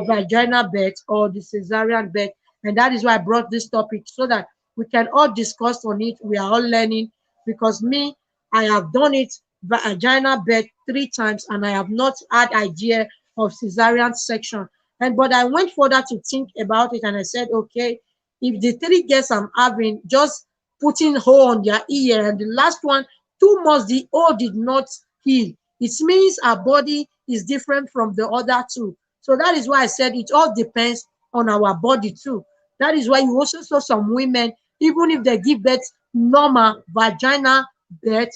A: vaginal birth or the cesarean birth, and that is why I brought this topic so that we can all discuss on it. We are all learning because me, I have done it vaginal birth 3 times and I have not had idea of cesarean section. And but I went further to think about it and I said, okay, if the 3 girls I'm having just putting hole on their ear and the last one 2 months the hole did not heal, it means our body is different from the other two. So that is why I said it all depends on our body too. That is why you also saw some women, even if they give birth normal vaginal birth,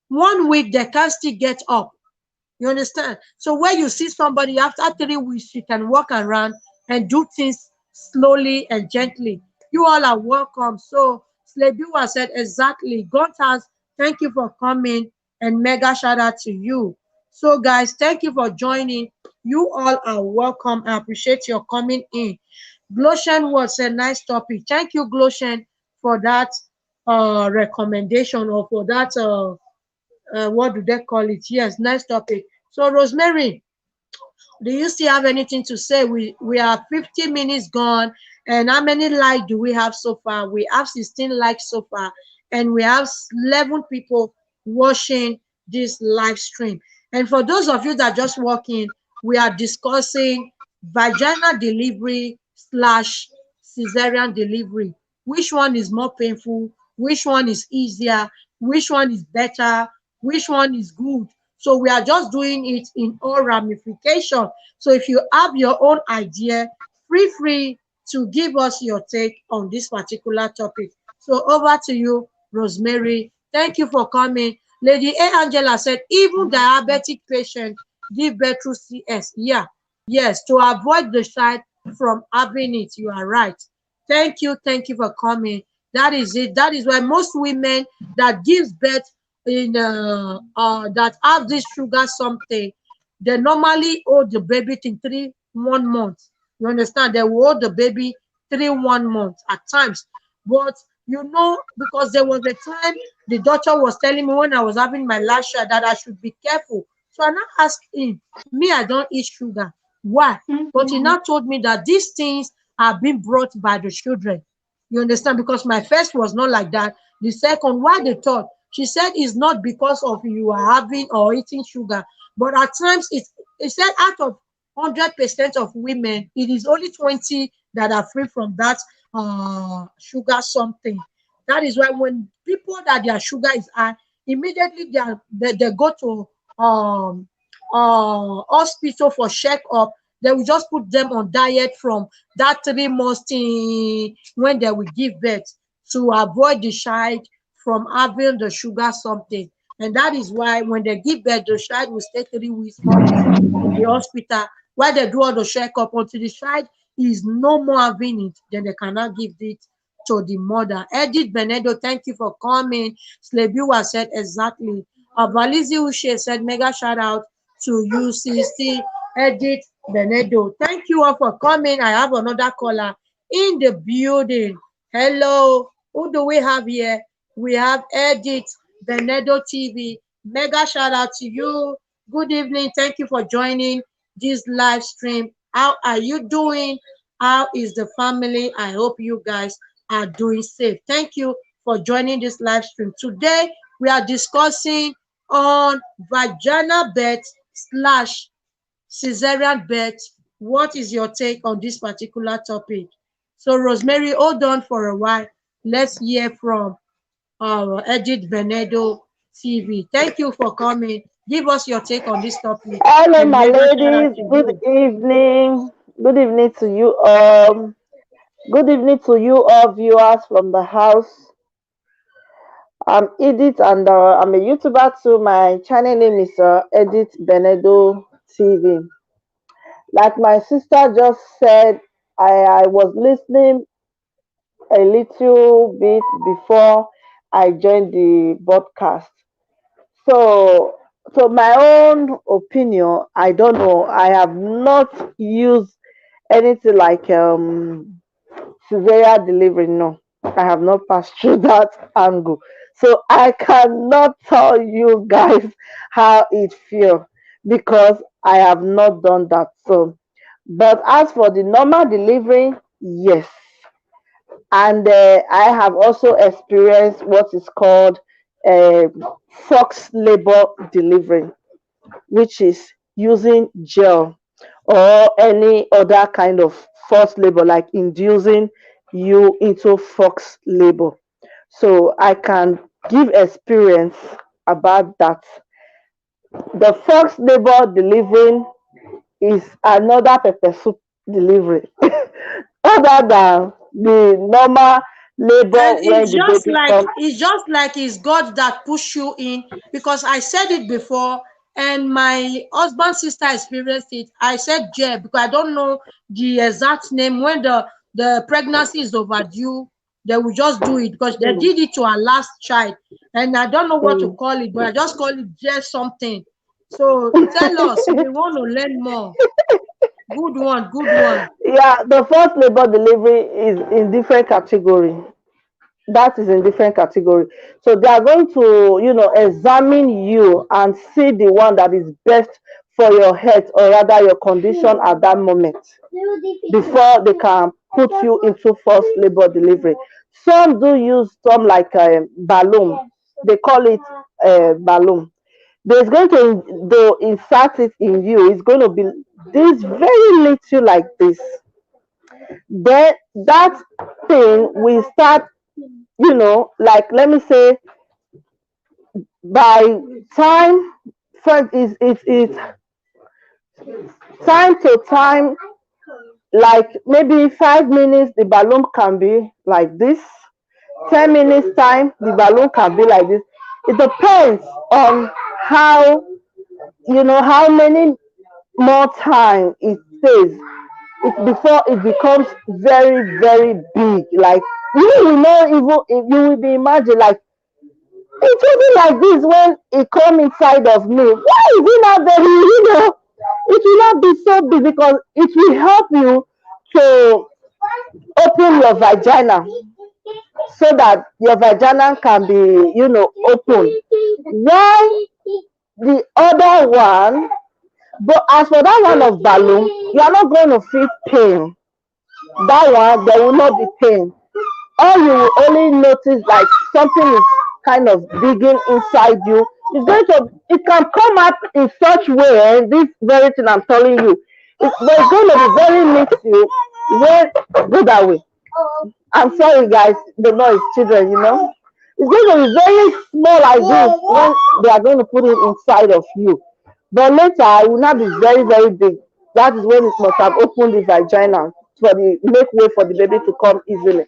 A: 1 week they can still get up. You understand? So when you see somebody after 3 weeks, she can walk around and do things slowly and gently. You all are welcome. So Slebiwa said exactly. Gontas, thank you for coming and mega shout out to you. So guys, thank you for joining. You all are welcome. I appreciate your coming in. Gloshen was a nice topic. Thank you, Gloshen, for that recommendation or for that what do they call it? Yes, nice topic. So, Rosemary, do you still have anything to say? We are 50 minutes gone, and how many likes do we have so far? We have 16 likes so far, and we have 11 people watching this live stream. And for those of you that just walk in, we are discussing vaginal delivery slash cesarean delivery. Which one is more painful? Which one is easier? Which one is better? Which one is good? So we are just doing it in all ramification. So if you have your own idea, feel free to give us your take on this particular topic. So over to you, Rosemary. Thank you for coming. Lady A. Angela said, even diabetic patients give birth through CS. Yeah, yes, to avoid the child from having it. You are right. Thank you for coming. That is it. That is why most women that gives birth in that have this sugar something, they normally hold the baby till 1 month. You understand? They will hold the baby 1 month at times. But because there was a time the doctor was telling me when I was having my last child that I should be careful. So I now asked him, me, I don't eat sugar. Why? But he now told me that these things are being brought by the children. You understand? Because my first was not like that. The second, why the third? She said it's not because of you are having or eating sugar, but at times it said out of 100% of women, it is only 20 that are free from that sugar something. That is why when people that their sugar is high, immediately they go to um hospital for checkup. They will just put them on diet from that 3 months thing when they will give birth to avoid the child from having the sugar something. And that is why when they give birth, the child will stay 3 weeks, 4 weeks in the hospital while they do all the checkup until the child is no more having it. Then they cannot give it to the mother. Edith Benedo, thank you for coming. Slebiwa said exactly. Valizi Ushe said mega shout out to you, sister Edith Benedo. Thank you all for coming. I have another caller in the building. Hello. Who do we have here? We have Edith Benedo TV. Mega shout out to you. Good evening. Thank you for joining this live stream. How are you doing? How is the family? I hope you guys are doing safe. Thank you for joining this live stream. Today, we are discussing on vaginal birth slash cesarean birth. What is your take on this particular topic? So, Rosemary, hold on for a while. Let's hear from Edith Venedo TV. Thank you for coming. Give us your take on this topic.
C: Hello,
A: And
C: my
A: mega shout out
C: ladies.
A: to
C: Good
A: you.
C: evening. Good evening to you. Good evening to you all viewers from the house. I'm Edith, and I'm a YouTuber too. My channel name is Edith Benedo TV. Like my sister just said, I was listening a little bit before I joined the broadcast. So, so my own opinion, I don't know. I have not used anything like cesarean delivery. No, I have not passed through that angle. So I cannot tell you guys how it feels because I have not done that. So, but as for the normal delivery, yes. And I have also experienced what is called uh, fox labor delivery, which is using gel or any other kind of forced labor, like inducing you into fox labor. So I can give experience about that. The fox labor delivering is another pepper soup delivery, other than the normal labor
A: And
C: when the baby comes.
A: it's God that push you in, because I said it before and my husband's sister experienced it. I said Jeb because I don't know the exact name. When the pregnancy is overdue, they will just do it because they
C: Mm,
A: did it to our last child. And I don't know what to
C: mm.
A: call it, but I just call it Jeb something. So tell us, we want to learn more. Good one, good one.
C: Yeah, the first labor delivery is in different category. That is in different category. So they are going to, examine you and see the one that is best for your health, or rather your condition at that moment, before they can put you into forced labor delivery. Some do use some like a balloon. They call it a balloon. There's going to insert it in you. It's going to be this very little like this. Then that thing will start, like let me say by time first is it's time to time, like maybe 5 minutes the balloon can be like this, 10 minutes time the balloon can be like this. It depends on how, how many more time it stays before it becomes very very big, like you will not even, if you will be imagine like it will be like this when it come inside of me. Why is it not very, it will not be so big because it will help you to open your vagina so that your vagina can be, open. Why the other one, but as for that one of balloon, you are not going to feel pain. That one, there will not be pain. All you will only notice like something is kind of digging inside you. It can come up in such way, this very thing I'm telling you, it's going to be very little when go that way. I'm sorry guys, the noise, children, it's going to be very small like this when they are going to put it inside of you, but later it will not be very very big. That is when it must have opened the vagina for the make way for the baby to come easily.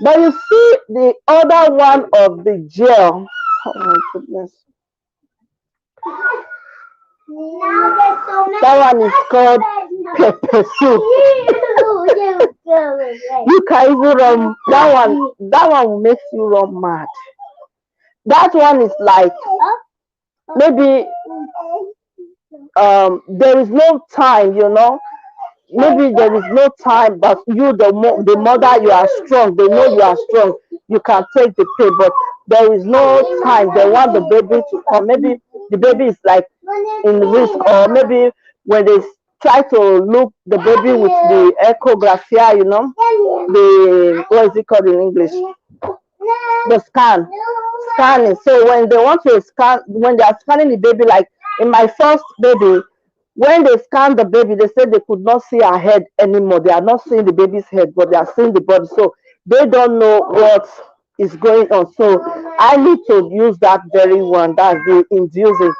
C: But you see the other one of the gel. Oh my goodness. That one is called pepper soup. You can even run that one makes you run mad. That one is like maybe there is no time, maybe there is no time, but you the mother, you are strong, they know you are strong, you can take the pain, but there is no time. They want the baby to come, maybe the baby is like in risk, or maybe when they try to look the baby with the echographia, the what is it called in English, the scanning. So when they want to scan, when they are scanning the baby, like in my first baby, when they scanned the baby, they said they could not see her head anymore. They are not seeing the baby's head, but they are seeing the body. So they don't know what is going on. So I need to use that very one, that's the inducing.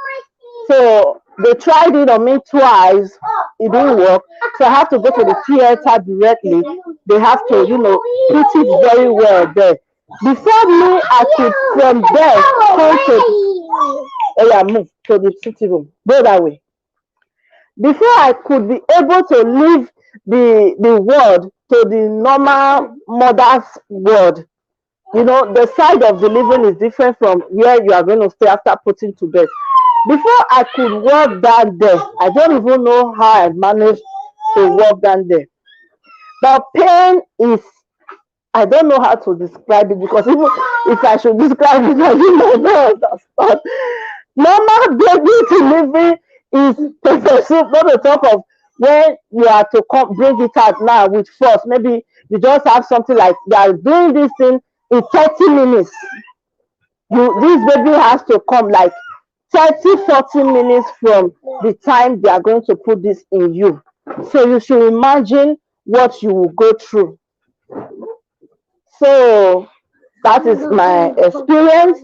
C: So they tried it on me twice. It didn't work. So I have to go to the theater directly. They have to, put it very well there. Before me, I could from there come to, oh yeah, move to the sitting room. Go that way. Before I could be able to leave the ward to the normal mother's ward, the side of delivering is different from where you are going to stay after putting to bed. Before I could walk down there, I don't even know how I managed to walk down there. But pain is, I don't know how to describe it, because even if I should describe it, I don't understand. Normal baby delivery is pepper soup, not the top of when you are to come bring it out now with force. Maybe you just have something like they are doing this thing in 30 minutes. This baby has to come like 30-40 minutes from the time they are going to put this in you. So you should imagine what you will go through. So that is my experience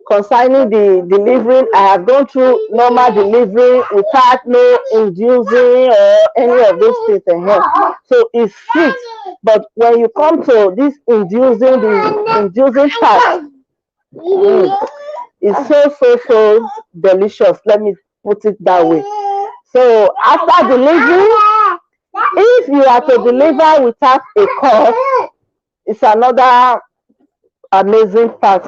C: concerning the delivering. I have gone through normal delivery without no inducing or any of those things ahead. So it's sweet. But when you come to this inducing, the inducing part, it's so delicious. Let me put it that way. So after delivery, if you are to deliver without a cut, it's another amazing part,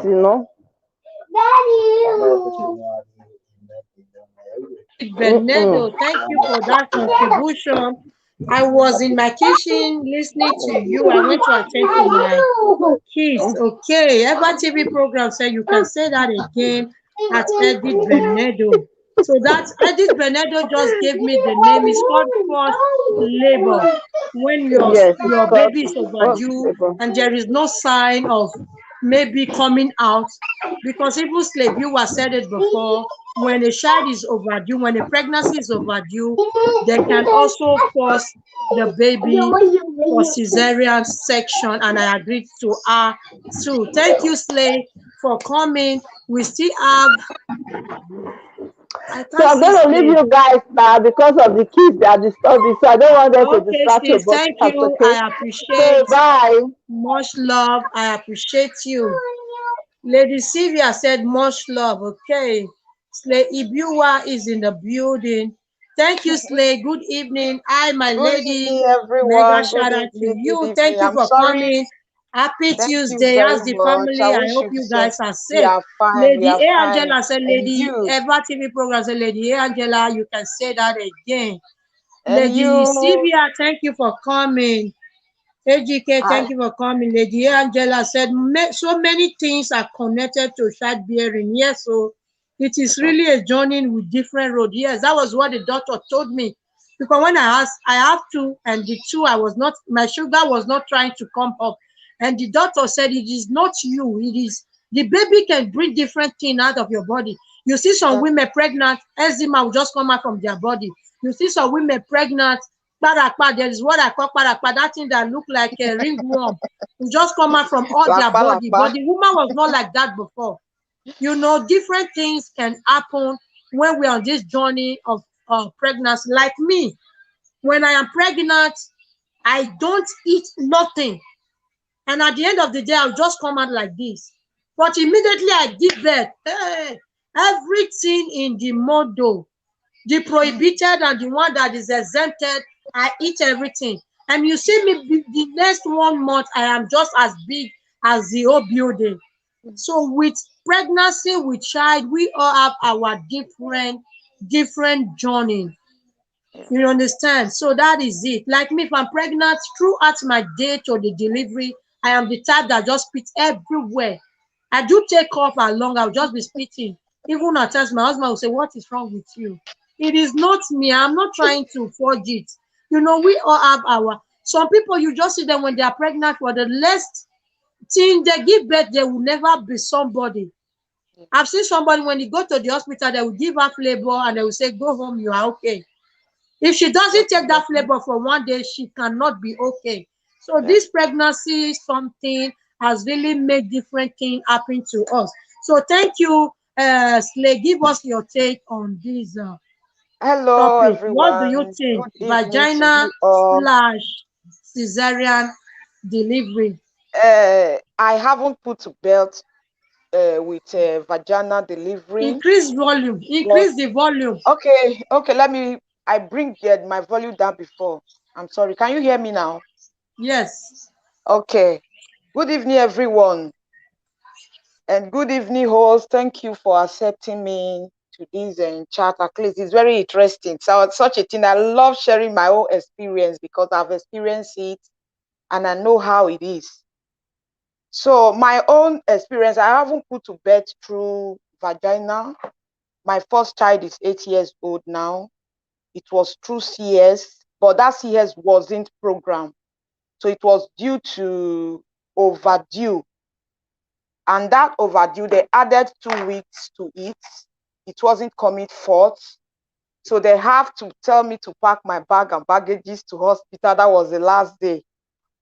A: Bernardo, thank you for that contribution. I was in my kitchen listening to you. I went to attend to my kids. Okay, Ever TV program said you can say that again at Edith Bernardo. So that Edith Benedo just gave me the name. It's called forced labor. When
C: Yes, it's
A: your
C: called
A: baby is
C: first
A: overdue
C: labor.
A: and there is no sign of maybe coming out, because even slave, you were said it before. When a child is overdue, when a pregnancy is overdue, they can also force the baby for cesarean section, and I agreed to her too. Thank you, Slay, for coming. We still have, I
C: So
A: can't
C: I'm
A: see
C: going to leave
A: Slay.
C: you guys now because of the kids that are disturbing. So I don't want them to
A: Okay,
C: distract you,
A: sis,
C: but
A: thank
C: that's
A: you.
C: okay.
A: I
C: So
A: appreciate.
C: bye.
A: Much love. I appreciate you. Lady Sylvia said much love. Okay. Slay Ibiwa is in the building. Thank you, Slay. Good evening. Hi, my
D: Good
A: lady.
D: evening,
A: Mega
D: everyone. Good
A: shout out to
D: evening. Good
A: you. Thank
D: evening.
A: you
D: I'm
A: for
D: sorry.
A: coming. Happy
D: Thank you
A: Tuesday.
D: very
A: How's the
D: much. I
A: family? I
D: wish
A: hope
D: you the
A: you
D: same.
A: guys are
D: We
A: safe.
D: are fine. We
A: Lady
D: are
A: A.
D: fine.
A: Angela said,
D: And
A: Lady
D: you?
A: Eva TV program said, Lady A. Angela, you can say that again.
D: And
A: Lady
D: you?
A: Sylvia, thank you for coming. AGK,
D: I,
A: thank you for coming. Lady Angela said so many things are connected to childbearing. Yes, so it is really a journey with different road. Yes, that was what the doctor told me. Because when I asked, I have two, and the two I was not, my sugar was not trying to come up. And the doctor said it is not you, it is the baby can bring different things out of your body. You see some
D: that,
A: women pregnant, eczema will just come out from their body. You see some women pregnant, Parakpa, there is what I call parakpa, that thing that look like a ringworm. It just come out from all their
D: lapa,
A: body.
D: lapa.
A: But the woman was not like that before. You know, different things can happen when we're on this journey of pregnancy. Like me, when I am pregnant, I don't eat nothing. And at the end of the day, I'll just come out like this. But immediately I give birth, hey, everything in the modo, the prohibited and the one that is exempted, I eat everything. And you see me the next 1 month, I am just as big as the whole building. So with pregnancy, with child, we all have our different journey.
D: Yeah.
A: You understand? So that is it. Like me, if I'm pregnant, throughout my day to the delivery, I am the type that just spits everywhere. I do take off along, I'll just be spitting. Even at times, my husband will say, what is wrong with you? It is not me. I'm not trying to forge it. You know, we all have our. Some people, you just see them when they are pregnant for the last thing they give birth, they will never be somebody. I've seen somebody when you go to the hospital, they will give her flavor and they will say, go home, you are okay. If she doesn't take that
D: Definitely.
A: flavor for 1 day, she cannot be okay. So
D: Yeah.
A: this pregnancy something has really made different things happen to us. So thank you, Slay. Give us your take on this
D: Hello,
A: topic. What do you
D: everyone.
A: think?
D: Good evening to
A: Vagina
D: you all.
A: slash cesarean delivery.
D: I haven't put to belt with vaginal delivery,
A: Increase volume.
D: but
A: Increase the volume.
D: okay, okay. I bring my volume down before. I'm sorry. Can you hear me now?
A: Yes.
D: Okay. Good evening, everyone. And good evening, host. Thank you for accepting me to this chat. At least it's very interesting. So it's such a thing. I love sharing my own experience because I've experienced it and I know how it is. So my own experience, I haven't put to bed through vagina. My first child is 8 years old now. It was through CS, but that CS wasn't programmed. So it was due to overdue. And that overdue, they added 2 weeks to it. It wasn't coming forth. So they have to tell me to pack my bag and baggages to hospital. That was the last day.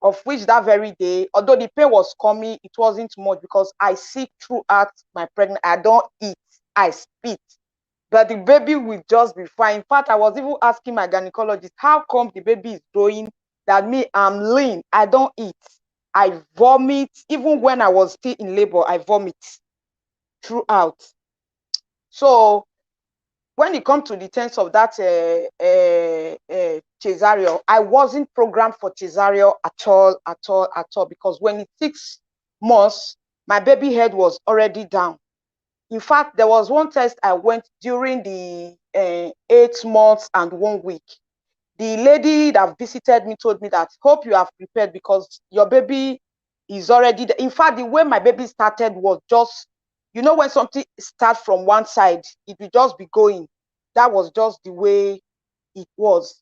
D: Of which that very day, although the pain was coming, it wasn't much because I sit throughout my pregnancy. I don't eat, I spit. But the baby will just be fine. In fact, I was even asking my gynecologist, how come the baby is growing that me, I'm lean, I don't eat. I vomit. Even when I was still in labor, I vomit throughout. So when it comes to the terms of that cesarean, I wasn't programmed for cesarean at all, because when it's 6 months, my baby head was already down. In fact, there was one test I went during the 8 months and 1 week. The lady that visited me told me that, hope you have prepared because your baby is already there. In fact, the way my baby started was just, when something starts from one side, it will just be going. that was just the way it was.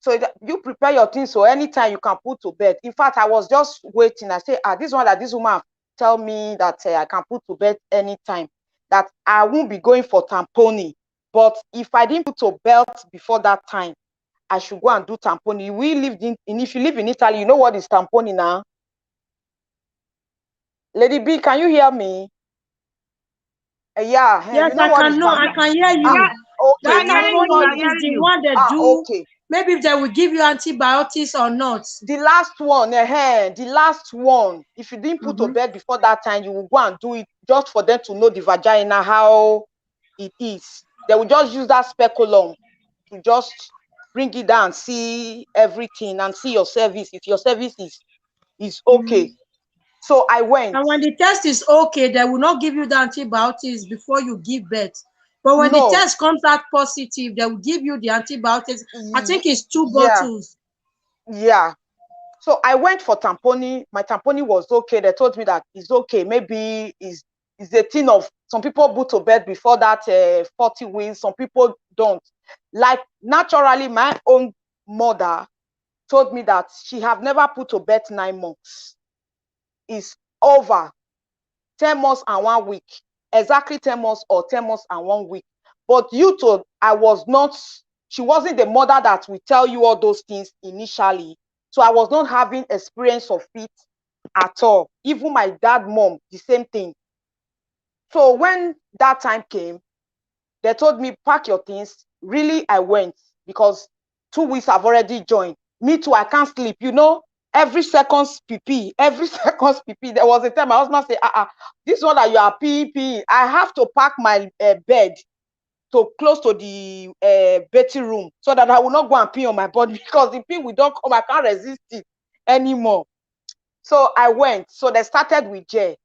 D: So you prepare your things, so anytime you can put to bed. In fact, I was just waiting. I say, this one that this woman tell me that I can put to bed anytime, that I won't be going for tamponing. But if I didn't put to belt before that time, I should go and do tamponing. We lived if you live in Italy, you know what is tamponing now? Lady B, can you hear me? Yeah,
A: Yes,
D: you know what is
A: I
D: tamponing?
A: can hear
B: Yeah,
A: you.
B: we
D: Okay,
B: are
A: That
B: hearing you. We are
A: tamponing
D: tamponing.
A: is
B: hearing
A: the
B: you.
A: one they do.
D: Okay.
A: Maybe if they will give you antibiotics or not.
D: The last one, the last one, if you didn't put to bed before that time, you will go and do it just for them to know the vagina, how it is. They will just use that speculum to just bring it down, see everything and see your service, if your service is okay. So I went.
A: And when the test is okay, they will not give you the antibiotics before you give birth. But when the
D: No.
A: test comes out positive, they will give you the antibiotics. I think it's 2
D: Yeah,
A: bottles.
D: yeah. So I went for tamponing. My tamponing was okay. They told me that it's okay. Maybe it's a thing of some people put to bed before that 40 weeks. Some people don't. Like naturally, my own mother told me that she have never put to bed 9 months. It's over 10 months and 1 week. Exactly 10 months or 10 months and 1 week. But you told she wasn't the mother that will tell you all those things initially. So I was not having experience of it at all. Even my dad, mom, the same thing. So when that time came, they told me, pack your things. Really, I went because 2 weeks I've already joined. Me too, I can't sleep. Every second's PP, every second's PP. There was a time my husband said, this one that you are peeing. I have to pack my bed to close to the bathing room so that I will not go and pee on my body because the pee will don't come. I can't resist it anymore. So I went. So they started with J.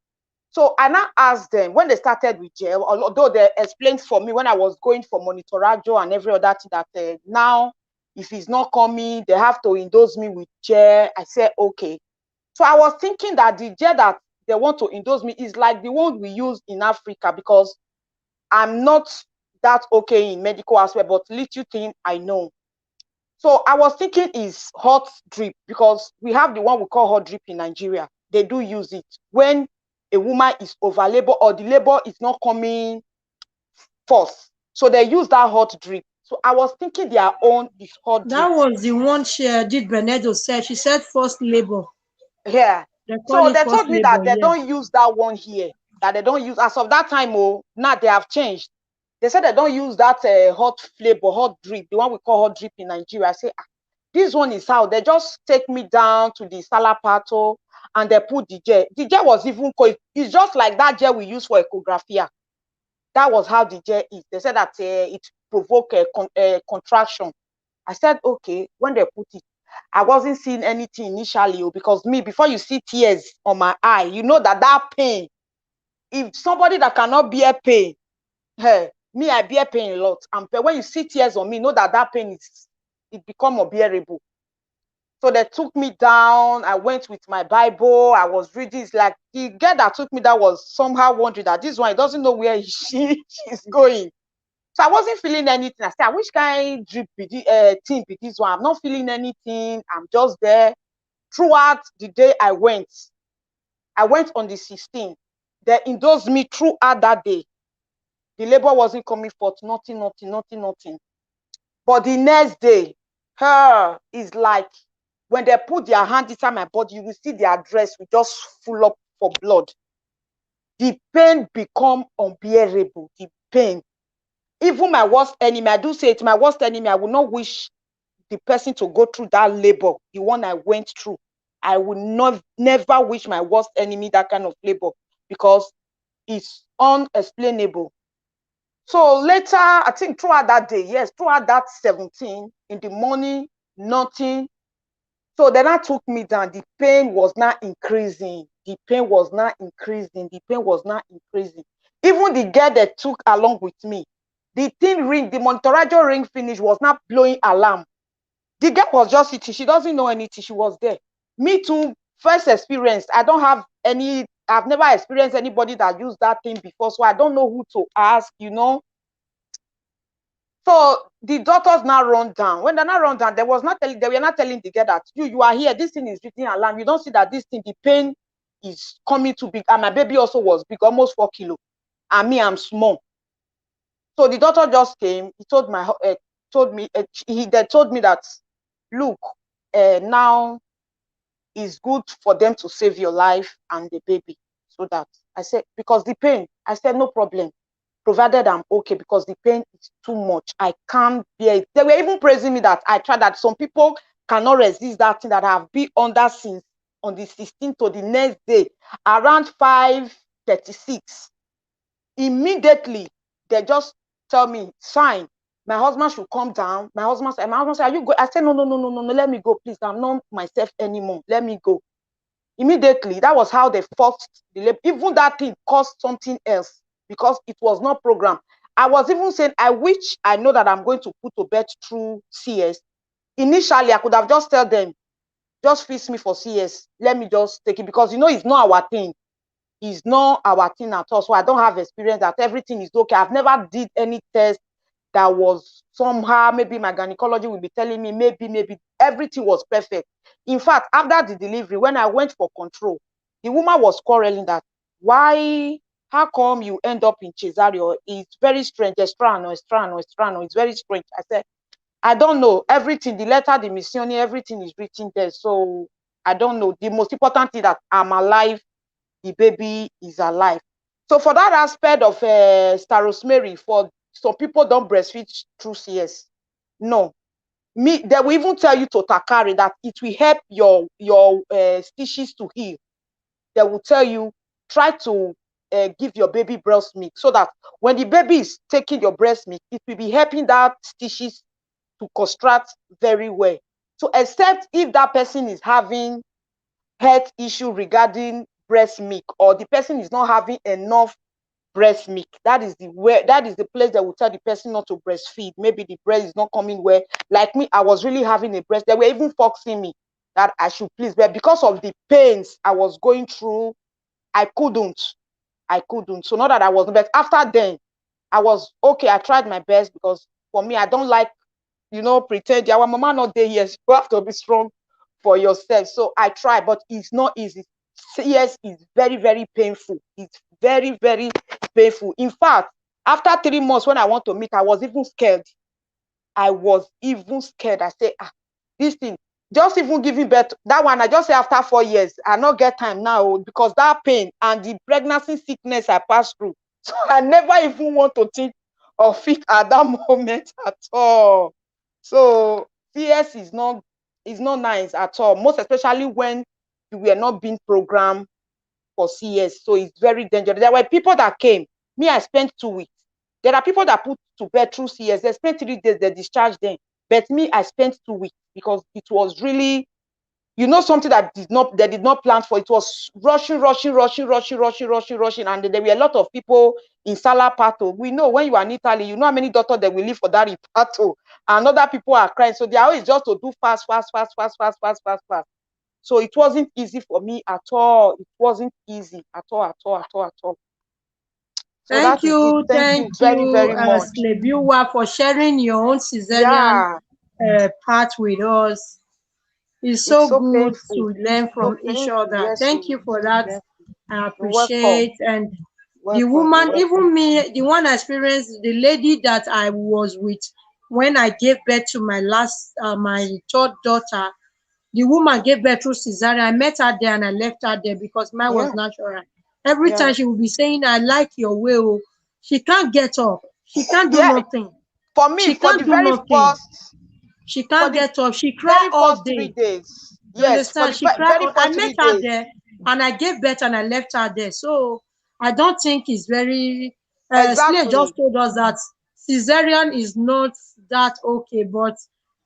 D: So I now asked them when they started with J, although they explained for me when I was going for monitoraggio and every other thing that now if it's not coming, they have to endorse me with J. I said, okay. So I was thinking that the J that they want to endorse me is like the one we use in Africa because I'm not that okay in medical aspect, but little thing I know. So I was thinking is hot drip because we have the one we call hot drip in Nigeria. They do use it when a woman is over labor or the labor is not coming first. So they use that hot drip. So I was thinking their own is hot
A: That
D: drip.
A: was the one she did Benedo said. She said first labor.
D: Yeah.
A: They call
D: So
A: it
D: they
A: first
D: told me
A: labor,
D: that they
A: yeah.
D: don't use that one here. That they don't use as of that time. Oh, now they have changed. They said they don't use that hot flavor, hot drip, the one we call hot drip in Nigeria. I say, this one is how they just take me down to the salapato and they put the gel. The gel was even cold. It's just like that gel we use for echographia. That was how the gel is. They said that it provoke a contraction. I said, okay, when they put it, I wasn't seeing anything initially because me, before you see tears on my eye, you know that pain, if somebody that cannot bear pain, hey, me, I bear pain a lot. And when you see tears on me, know that pain it become unbearable. So they took me down. I went with my Bible. I was reading. It's like the girl that took me down was somehow wondering that this one, he doesn't know where she's going. So I wasn't feeling anything. I said, I wish kind drip thing be this one. I'm not feeling anything. I'm just there. Throughout the day I went on the 16th. They endorsed me throughout that day. The labor wasn't coming forth. Nothing. But the next day, is like when they put their hand inside my body, you will see their dress will just full up for blood. The pain become unbearable. The pain. Even my worst enemy, I do say it, my worst enemy, I will not wish the person to go through that labor, the one I went through. I will never wish my worst enemy that kind of labor because it's unexplainable. So later, I think throughout that day, yes, throughout that 17, in the morning, nothing. So then that took me down. The pain was not increasing. The pain was not increasing. The pain was not increasing. Even the girl that took along with me, the thing ring, the monitoraggio ring finish was not blowing alarm. The girl was just sitting. She doesn't know anything. She was there. Me too, first experience. I've never experienced anybody that used that thing before. So I don't know who to ask. So So the doctors now run down. When they now run down, they were not telling the girl that you are here. This thing is written alarm. You don't see that this thing, the pain is coming too big. And my baby also was big, almost 4 kilos. And me, I'm small. So the doctor just came. He told they told me that, look, now it's good for them to save your life and the baby. So that I said, because the pain, I said, no problem, provided I'm okay, because the pain is too much. I can't bear it. They were even praising me that I tried that. Some people cannot resist that thing that I have been under since on the 16th to the next day, around 5:36. Immediately, they just tell me, sign, my husband should come down. My husband said, are you go? I said, no, let me go, please. I'm not myself anymore. Let me go. Immediately, that was how they forced the labor. Even that thing caused something else because it was not programmed. I was even saying, I wish I know that I'm going to put to bed through CS. Initially, I could have just tell them, just fix me for CS. Let me just take it, because it's not our thing. It's not our thing at all. So I don't have experience that everything is okay. I've never did any test that was somehow, maybe my gynecology will be telling me, maybe everything was perfect. In fact, after the delivery, when I went for control, the woman was quarreling that, how come you end up in cesarean? It's very strange. It's very strange. I said, I don't know. Everything, the letter, the mission, everything is written there. So I don't know. The most important thing that I'm alive, the baby is alive. So for that aspect of Rosemary, for some people don't breastfeed through CS. No. They will even tell you to takari that it will help your stitches to heal. They will tell you, try to give your baby breast milk, so that when the baby is taking your breast milk, it will be helping that stitches to construct very well. So except if that person is having health issue regarding breast milk, or the person is not having enough breast milk, that is the place that will tell the person not to breastfeed. Maybe the breast is not coming well. Like me, I was really having a breast. They were even forcing me that I should please, but because of the pains I was going through, I couldn't. So not that I wasn't, but after then, I was okay. I tried my best, because for me, I don't like, pretend. Our mama not there. Yes, you have to be strong for yourself. So I try, but it's not easy. Yes, it's very, very painful. It's very, very painful. In fact, after 3 months, when I want to meet, I was even scared. I said, this thing, just even giving birth, that one, I just say after 4 years, I not get time now, because that pain and the pregnancy sickness I passed through. So I never even want to think of it at that moment at all. So CS is not nice at all, most especially when you were not being programmed for CS. So it's very dangerous. There were people that came. Me, I spent 2 weeks. There are people that put to bed through CS. They spent 3 days, they discharged them. But me, I spent 2 weeks, because it was really, something that they did not plan for. It was rushing. And there were a lot of people in Salapato. We know when you are in Italy, you know how many doctors they will leave for that Ipato. And other people are crying. So they are always just to do fast. So it wasn't easy for me at all. It wasn't easy at all. So
A: Thank
D: that is it.
A: you,
D: Thank you very, very much.
A: Slebiwa, for sharing your own cesarean
D: Yeah,
A: part with us. It's
D: it's
A: so
D: so
A: good
D: painful.
A: to learn
D: So
A: from each
D: painful.
A: other.
D: Yes,
A: Thank
D: so
A: you for
D: so
A: that.
D: painful.
A: I
D: You're welcome.
A: appreciate. And the
D: Welcome. You're
A: woman,
D: welcome.
A: even me, the one I experienced, the lady that I was with when I gave birth to my third daughter, the woman gave birth through cesarean. I met her there and I left her there because mine was
D: Yeah,
A: natural. Every
D: yeah.
A: time she would be saying, I like your way. Oh. She can't get up. She can't do
D: Yeah,
A: nothing.
D: for me,
A: She can't do nothing. She
D: for
A: can't
D: the
A: get up. She cried
D: very
A: all
D: first 3
A: day.
D: days.
A: You
D: Yes, for
A: understand?
D: the
A: She cried.
D: very
A: I
D: first
A: met
D: 3
A: her
D: days.
A: there and I gave birth and I left her there. So I don't think it's very. Slay
D: Exactly.
A: just told us that cesarean is not that okay, but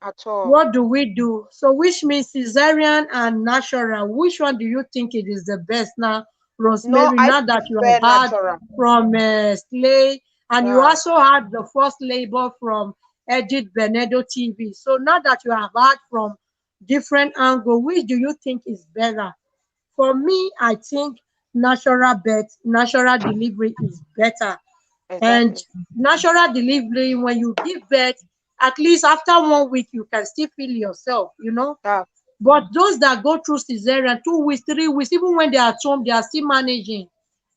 D: At all.
A: what do we do? So, which means cesarean and natural, which one do you think it is the best now,
D: No,
A: Rosemary?
D: I
A: Now that you
D: prefer
A: have had
D: natural.
A: from Slay and you
D: Yeah.
A: also had the first labor from Edith Benedo TV. So, now that you have had from different angle, which do you think is better? For me, I think natural birth, natural delivery is better And
D: Exactly.
A: natural delivery, when you give birth, at least after 1 week, you can still feel yourself,
D: Yeah.
A: But those that go through cesarean, 2 weeks, 3 weeks, even when they are at home, they are still managing.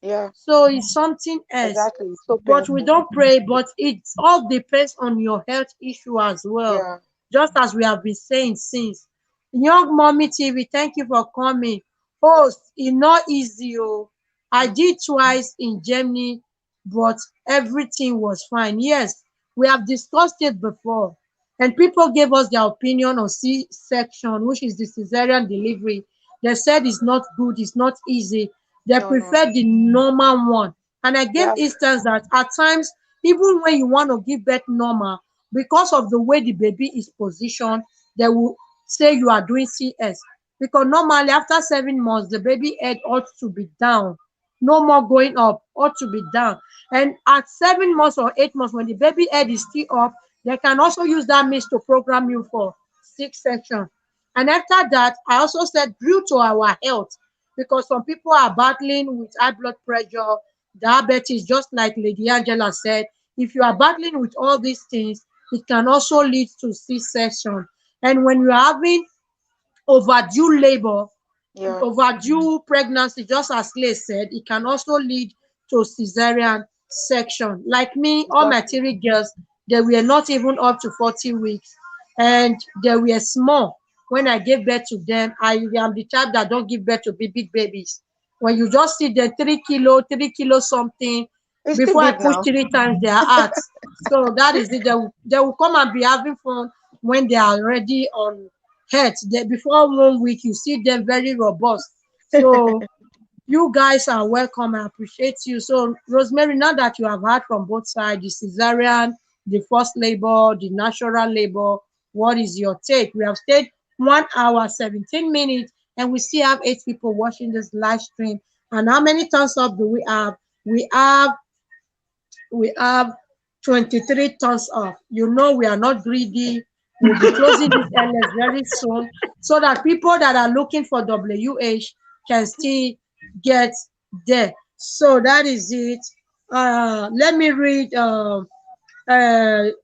D: Yeah.
A: So it's something else.
D: Exactly. It's so
A: But we
D: painful.
A: don't pray, but it all depends on your health issue as well.
D: Yeah.
A: Just as we have been saying since. Young Mommy TV, thank you for coming. Host, it's not easy. Oh. I
D: Mm.
A: did twice in Germany, but everything was fine. Yes, we have discussed it before. And people gave us their opinion on C-section, which is the cesarean delivery. They said it's not good, it's not easy. They
D: No, no.
A: prefer the normal one. And I gave
D: Yeah.
A: instance that at times, even when you want to give birth normal, because of the way the baby is positioned, they will say you are doing CS. Because normally after 7 months, the baby head ought to be down. No more going up, ought to be down. And at 7 months or 8 months, when the baby head is still up, they can also use that means to program you for C-section. And after that, I also said due to our health, because some people are battling with high blood pressure, diabetes, just like Lady Angela said. If you are battling with all these things, it can also lead to C-section. And when you are having overdue labor,
D: Yeah.
A: overdue pregnancy, just as Clay said, it can also lead to cesarean section. Like me, all my
D: Exactly.
A: 3 girls, they were not even up to 40 weeks, and they were small. When I gave birth to them, I am the type that don't give birth to big babies. When you just see the 3 kilo, 3 kilo something,
D: It's still
A: before I
D: big
A: push
D: now.
A: 3 times their hearts. So that is it. They will come and be having fun when they are already on head. Before 1 week, you see them very robust. So you guys are welcome. I appreciate you. So, Rosemary, now that you have heard from both sides, the cesarean, the forced labor, the natural labor, what is your take? We have stayed 1 hour, 17 minutes, and we still have 8 people watching this live stream. And how many thumbs up do we have? We have we have 23 tons off. You know we are not greedy. We'll be closing this LS very soon so that people that are looking for WH can still get there. So that is it. Let me read young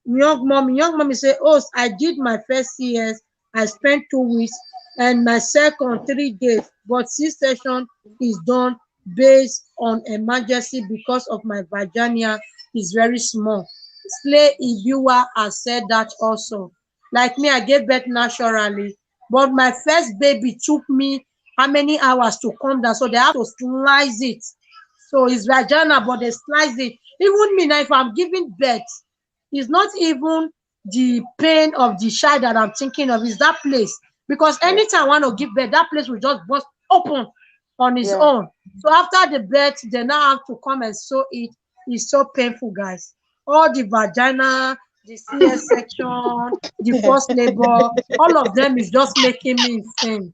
A: mommy say, oh, I did my first CS. I spent 2 weeks and my second 3 days, but C-section is done based on emergency because of my vagina is very small. Slay Ibiwa has said that also. Like me, I gave birth naturally, but my first baby took me how many hours to come down, so they have to slice it. So it's vagina, but they slice it. Even me now, if I'm giving birth, it's not even the pain of the child that I'm thinking of, is that place. Because
D: Yeah.
A: anytime I want to give birth, that place will just burst open on its
D: Yeah.
A: own. So after the birth, they now have to come and sew it. It's so painful, guys. All the vagina, the CS section, the first labor, all of them is just making me insane.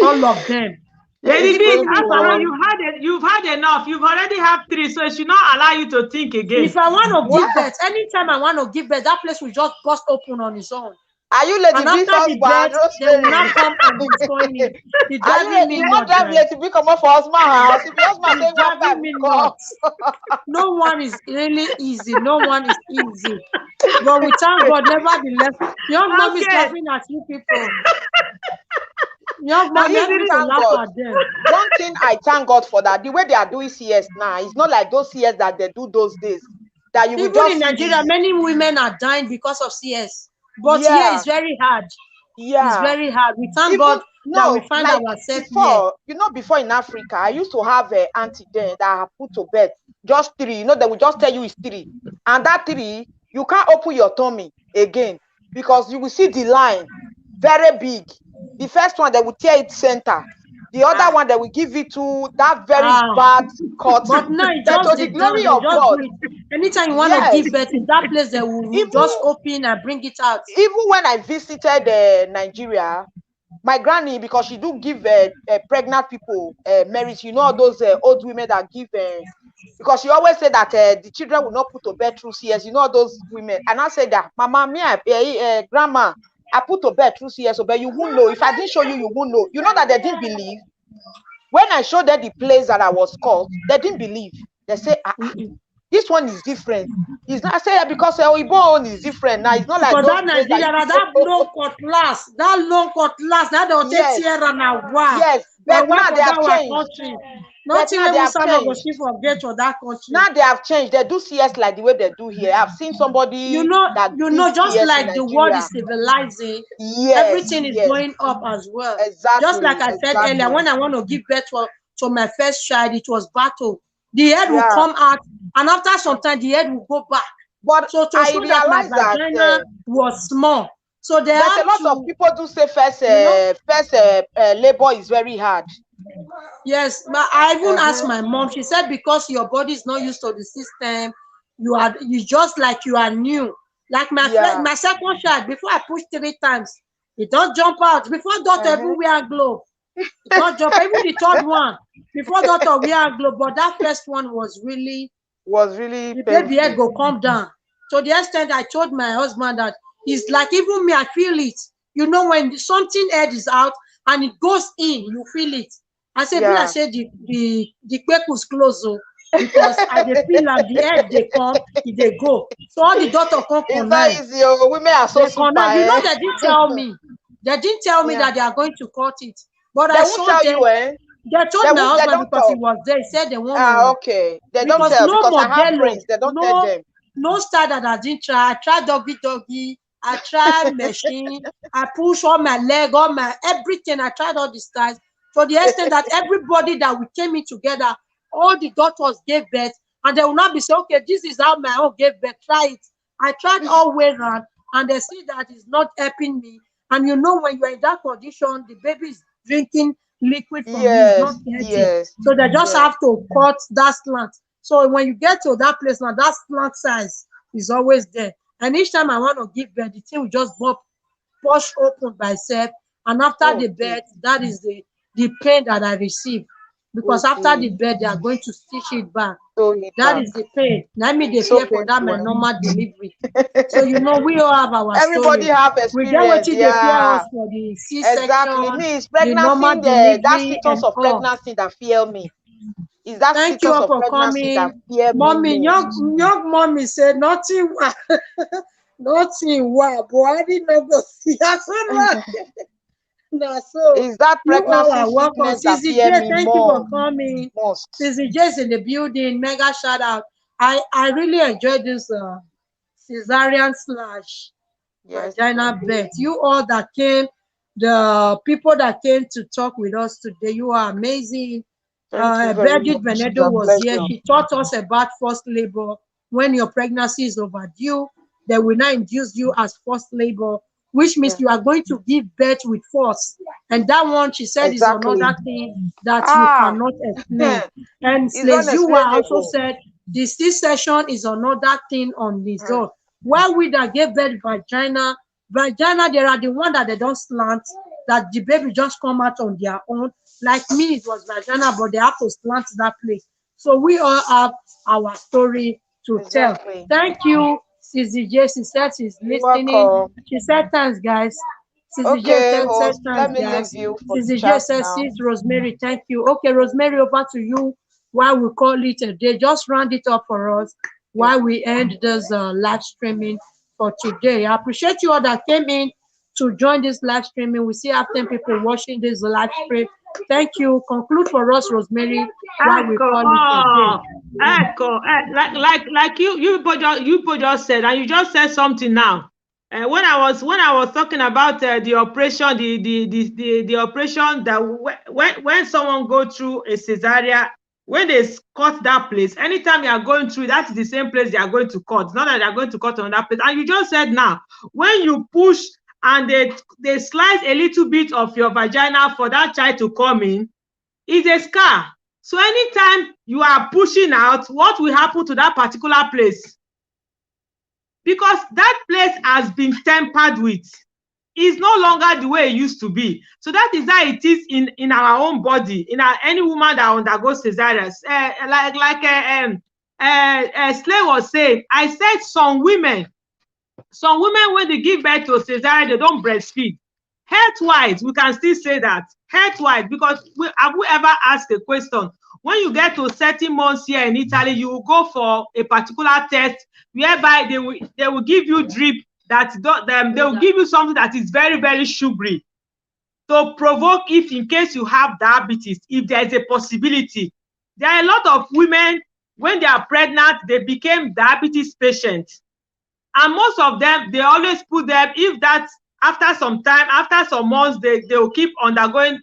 A: All of them.
D: Yeah,
B: Lady
D: it's
A: Even
B: B,
A: if
B: after
A: I
B: all,
A: want,
D: painful.
B: you've had enough. You've already have 3, so it should not allow you to think
A: if
B: again.
A: I want to
D: What?
A: give birth, anytime I want to give birth, that place will just burst open on its own.
D: Are you Lady
A: And
D: B's
A: after the
D: husband,
A: birth, they will not
D: Rosemary?
A: come and destroy me. It's
D: Are you
A: driving
D: ready?
A: me
D: You want
A: nuts,
D: drive
A: guys.
D: Lady B come up for husband house? If your husband
A: It's
D: take one
A: driving
D: time,
A: me
D: come.
A: nuts. No one is really easy. No one is easy. But we thank God, nevertheless. Young mom is
B: Okay.
A: laughing at you people. Young
B: Now,
A: mom,
D: Me
A: help
B: listen,
A: me to
D: thank
A: laugh
D: God.
A: at them.
D: One thing I thank God for that, the way they are doing CS now, it's not like those CS that they do those days. That you will
A: Even in
D: just see
A: Nigeria,
D: the
A: many women are dying because of CS. But here
D: yeah,
A: it's very hard. It's
D: yeah.
A: very hard. We thank
D: Even
A: God that we
D: no,
A: find
D: like
A: ourselves here.
D: before, before in Africa, I used to have a auntie there that I put to bed just 3. They will just tell you it's 3, and that 3 you can't open your tummy again because you will see the line very big. The first one they will tear it center. The other
A: Ah,
D: one they will give it to that very
A: ah.
D: bad
A: But
D: cutting.
A: now it's
D: But
A: just
D: to the
A: the down.
D: glory
A: They will
D: of
A: just do
D: God,
A: it. Anytime you want to
D: yes.
A: give birth, it's that place they will just
D: Even
A: open and bring it out.
D: even when I visited Nigeria, my granny, because she do give pregnant people marriage, all those old women that give because she always said that the children will not put to bed through CS, all those women. And I said that, Mama, grandma, I put to bed through CS, but you won't know. If I didn't show you, you won't know. You know that they didn't believe. When I showed them the place that I was called, they didn't believe. They say,
A: Mm-mm.
D: This one is different. It's not say because Oyibo own is different now. It's not like
A: Because
D: those
A: that
D: place that
A: Nigeria,
D: you
A: that long cutlass, that they'll take
D: yes,
A: Sierra now. Wow.
D: yes.
A: Now
D: But
A: why
D: now
A: for
D: they have
A: that our
D: changed.
A: country?
D: But
A: Nothing
D: now
A: we
D: they have
A: Musa no go
D: changed.
A: see forget for that country.
D: Now they have changed. They do CS like the way they do here. I've seen somebody that did
A: Just
D: CS in
A: like the world is
D: Nigeria.
A: civilizing,
D: Yes,
A: everything is
D: yes,
A: going up as well. Just like
D: exactly,
A: I said earlier,
D: exactly.
A: when I want to give birth to my first child, it was battle. The head will
D: Yeah.
A: come out, and after some time, the head will go back.
D: But
A: So to
D: I
A: show that my
D: realized that
A: vagina was small, so they
D: but
A: have
D: a lot
A: to,
D: of people do say first labor is very hard.
A: yes. But I even asked my mom. She said because your body is not used to the system, you just like you are new. Like my my second child, before I pushed 3 times, it don't jump out. Before daughter even wear glove, it don't jump. Even the third one, before daughter wear glove, but that first one was really the baby head
D: painful.
A: go come down. To the extent I told my husband that it's like even me, I feel it. You know, when something head is out and it goes in, you feel it. I said, I said the quick was close, because I dey feel like the head they come, they go. So all the daughter come
D: It's not
A: connect.
D: easy. Oh, women are so
A: They
D: super.
A: connect. You know, they didn't tell me. They didn't tell me that they are going to cut it. But
D: They
A: I
D: won't
A: saw
D: tell
A: them.
D: you, eh?
A: They told my
D: They
A: husband
D: don't
A: because he
D: talk.
A: was there. He said they want to.
D: Okay. They don't
A: Because
D: tell
A: no
D: because I have
A: Modelo,
D: friends. They don't tell them.
A: no style that I didn't try. I tried doggy. I tried machine. I push all my leg, all my everything. I tried all the styles. To the extent that everybody that we came in together, all the daughters gave birth, and they will not be saying, okay, this is how my own gave birth. Try it. I tried all way around, and they see that it's not helping me. And you know, when you're in that condition, the baby is drinking liquid from you, it's not healthy.
D: Yes.
A: So they just have to cut that slant. So when you get to that place now, that slant size is always there. And each time I want to give birth, the thing will just push open by itself. And after the birth, that is the pain that I receive. Because after the birth, they are going to stitch it back. That is the pain. Let me dey fear for that my normal delivery. So you know, we all have our
D: Everybody
A: story.
D: have
A: We get
D: experience.
A: wetin dey fear us for the C-section,
D: Exactly. Me, it's
A: the
D: pregnancy,
A: normal
D: that
A: delivery,
D: symptoms
A: and
D: of
A: all.
D: pregnancy that fear me. Is that
A: Thank you
D: symptoms
A: all
D: of
A: for
D: pregnancy that
A: coming.
D: fear me
A: Mommy,
D: most?
A: young mommy said nothing. Nothing. Wow, Buhari no go see us. No, so
D: Is that
A: you all
D: pregnancy
A: are welcome.
D: sickness that
A: Sissy
D: fear
A: J,
D: me
A: thank you for coming.
D: most?
A: Sissy J is in the building. Mega shout out. I really enjoyed this cesarean slash
D: Yes.
A: vagina birth. You all that came, the people that came to talk with us today, you are amazing.
D: Thank you very
A: Bridget
D: much. It's
A: Benedo
D: a
A: was here.
D: pleasure.
A: She taught us about first labor. When your pregnancy is overdue, they will not induce you as first labor, which means you are going to give birth with force. And that one, she said, is
D: Exactly.
A: another thing that you cannot explain. And
D: It's
A: Slezua also
D: unexplainable.
A: said, the C-section is another thing on its own. While we that gave birth vagina, there are the one that they don't slant, that the baby just come out on their own. Like me, it was vagina, but they have to slant that place. So we all have our story to tell. Thank you, Cissy J. She said she's listening.
D: Welcome.
A: She said thanks, guys. Cissy J
D: Okay,
A: said
D: host, let
A: thanks,
D: me leave
A: guys.
D: you for the
A: Cissy J
D: chat
A: says,
D: now.
A: sis Rosemary, thank you. Okay, Rosemary, over to you. While we call it a day, just round it up for us while we end this live streaming for today. I appreciate you all that came in to join this live streaming. We still have 10 people watching this live stream. Thank you. Conclude for us, Rosemary, while we call it a day.
B: Echo, like you both just said, and you just said something now. When I was talking about the operation, the operation that when someone go through a cesarean, when they cut that place, anytime you are going through, that's the same place they are going to cut. It's not that they are going to cut on that place. And you just said now, when you push and they slice a little bit of your vagina for that child to come in, it's a scar. So anytime you are pushing out, what will happen to that particular place? Because that place has been tampered with. It's no longer the way it used to be. So that is how it is in our own body, any woman that undergoes cesarean. Slay was saying, I said some women when they give birth to cesarean, they don't breastfeed. Health-wise, we can still say that. Health-wise, because have we ever asked a question, When you get to certain months here in Italy, you will go for a particular test whereby they will give you drip that they will give you something that is very, very sugary to provoke, if in case you have diabetes, if there is a possibility. There are a lot of women, when they are pregnant, they became diabetes patients. And most of them, they always put them, if that after some time, after some months, they will keep undergoing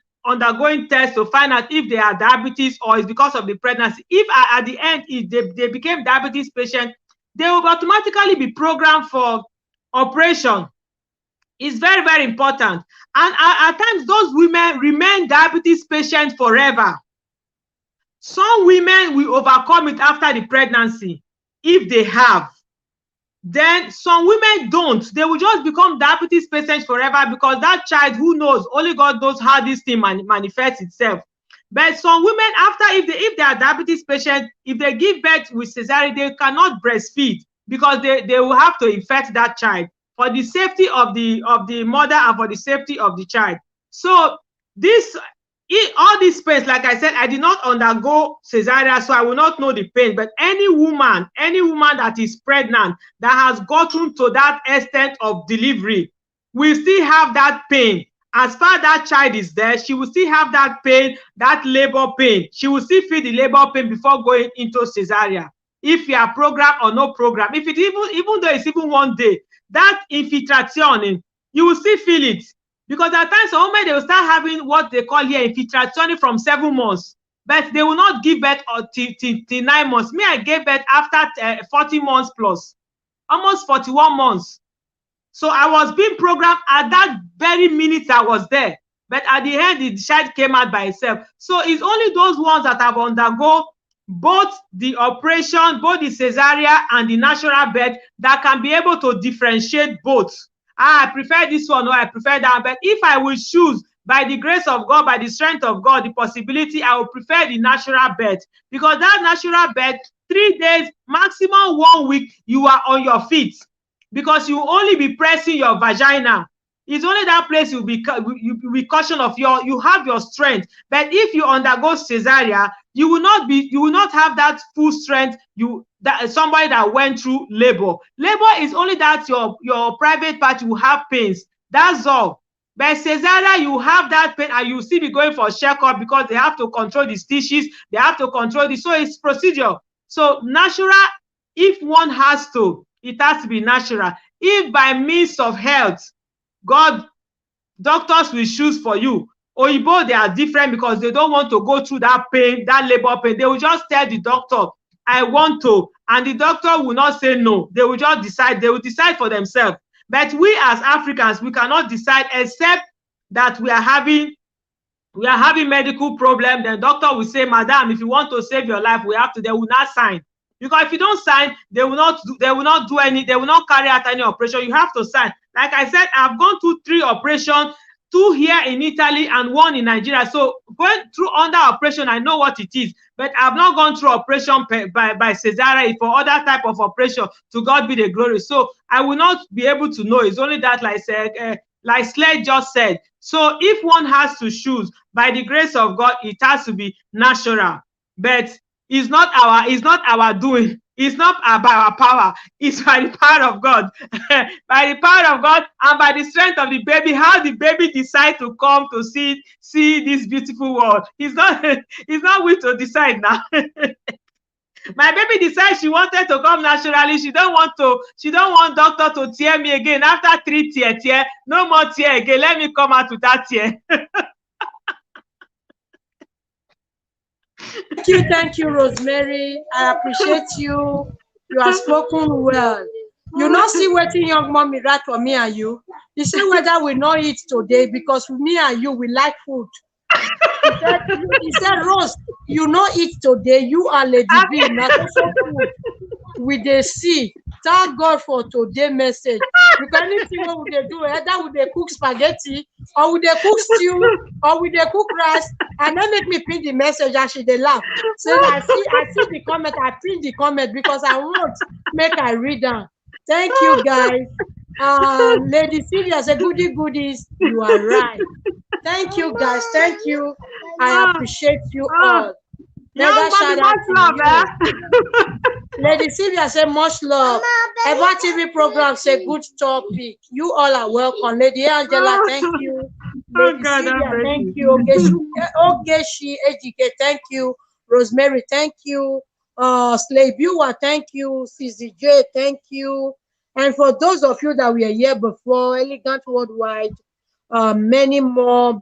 B: tests to find out if they are diabetes or it's because of the pregnancy. If at the end, if they became diabetes patient, they will automatically be programmed for operation. It's very, very important. And at times, those women remain diabetes patients forever. Some women will overcome it after the pregnancy, if they have. Then some women don't. They will just become diabetes patients forever, because that child, who knows, only God knows how this thing manifests itself. But some women, after, if they are diabetes patients, if they give birth with cesarean, they cannot breastfeed, because they will have to infect that child for the safety of the mother and for the safety of the child. So all these pains, like I said, I did not undergo cesarean, so I will not know the pain. But any woman that is pregnant, that has gotten to that extent of delivery, will still have that pain. As far as that child is there, she will still have that pain, that labor pain. She will still feel the labor pain before going into cesarean. If you are programmed or no program, if it even though it's even 1 day, that infiltration, you will still feel it. Because at times, some women, they will start having what they call here infiltration from 7 months, but they will not give birth till 9 months. Me, I gave birth after 40 months plus, almost 41 months. So I was being programmed at that very minute I was there. But at the end, the child came out by itself. So it's only those ones that have undergone both the operation, both the cesarean and the natural birth, that can be able to differentiate both. I prefer this one, or I prefer that. But if I will choose, by the grace of God, by the strength of God, the possibility, I will prefer the natural birth. Because that natural birth, 3 days, maximum 1 week, you are on your feet. Because you will only be pressing your vagina. It's only that place you'll be caution of you have your strength. But if you undergo cesarean, you will not have that full strength. Somebody that went through labor. Labor is only that your private part will have pains. That's all. But cesarean, you have that pain, and you still be going for checkup, because they have to control the stitches. They have to control the, so it's procedure. So natural, if one has to, it has to be natural. If by means of health, God, doctors will choose for you. Oyibo, they are different, because they don't want to go through that pain, that labor pain. They will just tell the doctor, I want to, and the doctor will not say no. They will just decide. They will decide for themselves. But we as Africans, we cannot decide, except that we are having medical problem. Then doctor will say, Madam, if you want to save your life, we have to. They will not sign. Because if you don't sign, they will not carry out any operation. You have to sign. Like I said, I've gone through 3 operations, 2 here in Italy and 1 in Nigeria. So going through under operation, I know what it is. But I've not gone through operation by cesarean for other type of operation. To God be the glory. So I will not be able to know. It's only that, like Slade just said. So if one has to choose, by the grace of God, it has to be natural. But it's not our doing. It's not by our power. It's by the power of God. By the power of God and by the strength of the baby. How the baby decide to come to see this beautiful world. It's not we to decide now. My baby decides she wanted to come naturally. She don't want doctor to tear me again. After 3 tear. No more tear again. Let me come out with that tear.
A: Thank you, Rosemary. I appreciate you. You have spoken well. You not see what young mommy write for me and you. He said whether we not eat today, because me and you, we like food. He said, Rose, you not eat today, you are Lady B. Not so food. We they see. Thank God for today's message. Because anything what would they do, either would they cook spaghetti, or would they cook stew, or would they cook rice, and then make me print the message and she they laugh. So I see the comment, I print the comment because I want make I read them. Thank you guys. Lady Sylvia said goodies, you are right. Thank you guys, thank you. I appreciate you all. Mega
B: Young mommy,
A: shout out
B: much
A: to
B: love,
A: you. Lady Sylvia say much love. Eva TV program say good topic. You all are welcome. Lady Angela,
B: Oh,
A: thank you.
B: oh
A: Lady
B: God, have
A: Sylvia, thank
B: mercy.
A: you. Ogeshi Ejike, thank you. Rosemary, thank you. Slay Bua, thank you. CZJ, thank you. And for those of you that were here before, Elegant Worldwide, many more.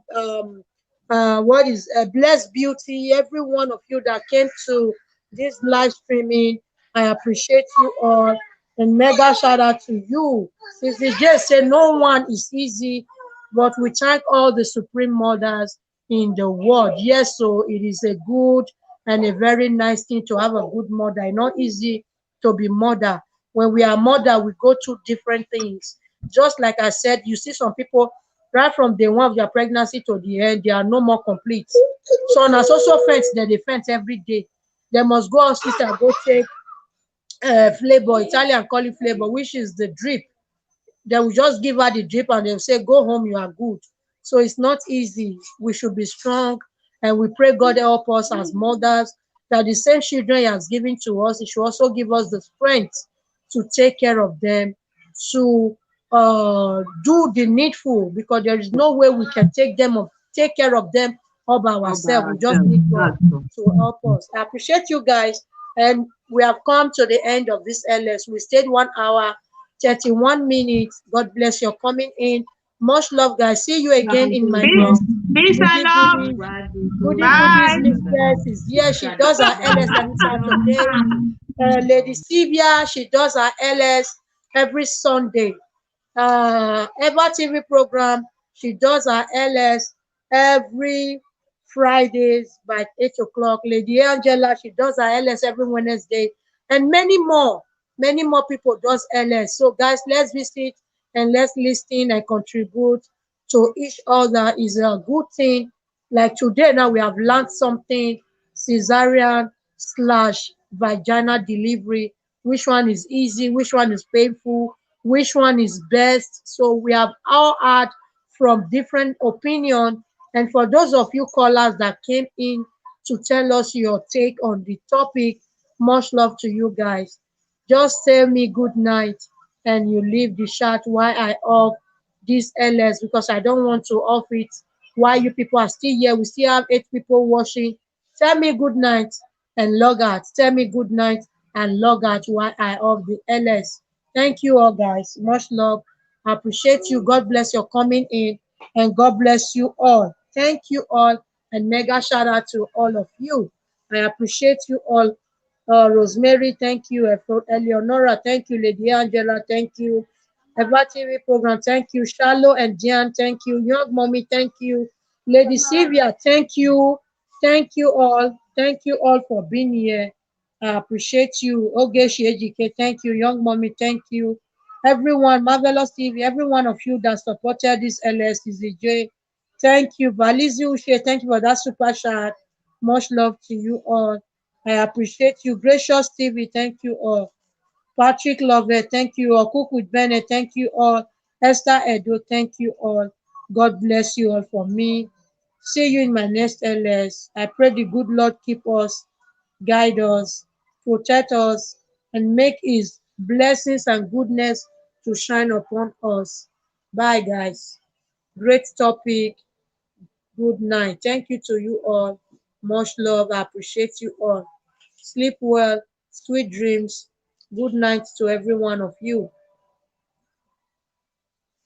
A: What is Blessed Beauty? Every one of you that came to this live streaming, I appreciate you all. And mega shout out to you. Sister J said no one is easy, but we thank all the supreme mothers in the world. Yes, so it is a good and a very nice thing to have a good mother. It's not easy to be mother. When we are mother, we go through different things. Just like I said, you see some people right from day one of their pregnancy to the end, they are no more complete. So na social fence dem dey fence every day. They must go hospital go take flavor, Italian call it flavor, which is the drip. They will just give her the drip and they'll say, go home, you are good. So it's not easy. We should be strong and we pray God help us as mothers that the same children He has given to us, He should also give us the strength to take care of them, to do the needful, because there is no way we can take care of them all by
B: All by
A: ourselves. We just
B: ourselves.
A: need God
B: That's all.
A: to help us. I appreciate you guys, and we have come to the end of this LS. We stayed 1 hour 31 minutes. God bless you coming in. Much love, guys. See you again in my
B: Peace,
A: next
B: peace and
A: goody
B: love.
A: goodies. Goody goodies
B: Bye.
A: mistress is here. She does her LS every Saturday. Lady Sylvia, she does her LS every Sunday. Eva TV program, she does her LS every Fridays by 8 o'clock. Lady Angela, she does her LS every Wednesday. And many more people does LS. So guys, let's visit and let's listen and contribute to each other is a good thing. Like today now we have learned something, cesarean slash vaginal delivery, which one is easy, which one is painful, which one is best. So we have all had from different opinion. And for those of you callers that came in to tell us your take on the topic, much love to you guys. Just say me good night and you leave the chat while I off this LS, because I don't want to off it while you people are still here. We still have 8 people watching. Tell me good night and log out. Tell me good night and log out while I off the LS. Thank you all, guys. Much love. I appreciate you. God bless your coming in and God bless you all. Thank you all and mega shout out to all of you. I appreciate you all. Rosemary, thank you. Eleonora, thank you. Lady Angela, thank you. Eva TV program, thank you. Shallow and Diane, thank you. Young Mommy, thank you. Lady Sylvia, thank you. Thank you all. Thank you all for being here. I appreciate you. Ogeshi Ejike, thank you. Young Mommy, thank you. Everyone, Marvelous TV, every one of you that supported this LSCJ, thank you. Valizi Ushe, thank you for that super chat. Much love to you all. I appreciate you. Gracious TV, thank you all. Patrick Lovett, thank you all. Cook with Bennett, thank you all. Esther Edo, thank you all. God bless you all for me. See you in my next LS. I pray the good Lord keep us, guide us, protect us, and make His blessings and goodness to shine upon us. Bye, guys. Great topic. Good night. Thank you to you all. Much love. I appreciate you all. Sleep well. Sweet dreams. Good night to every one of you.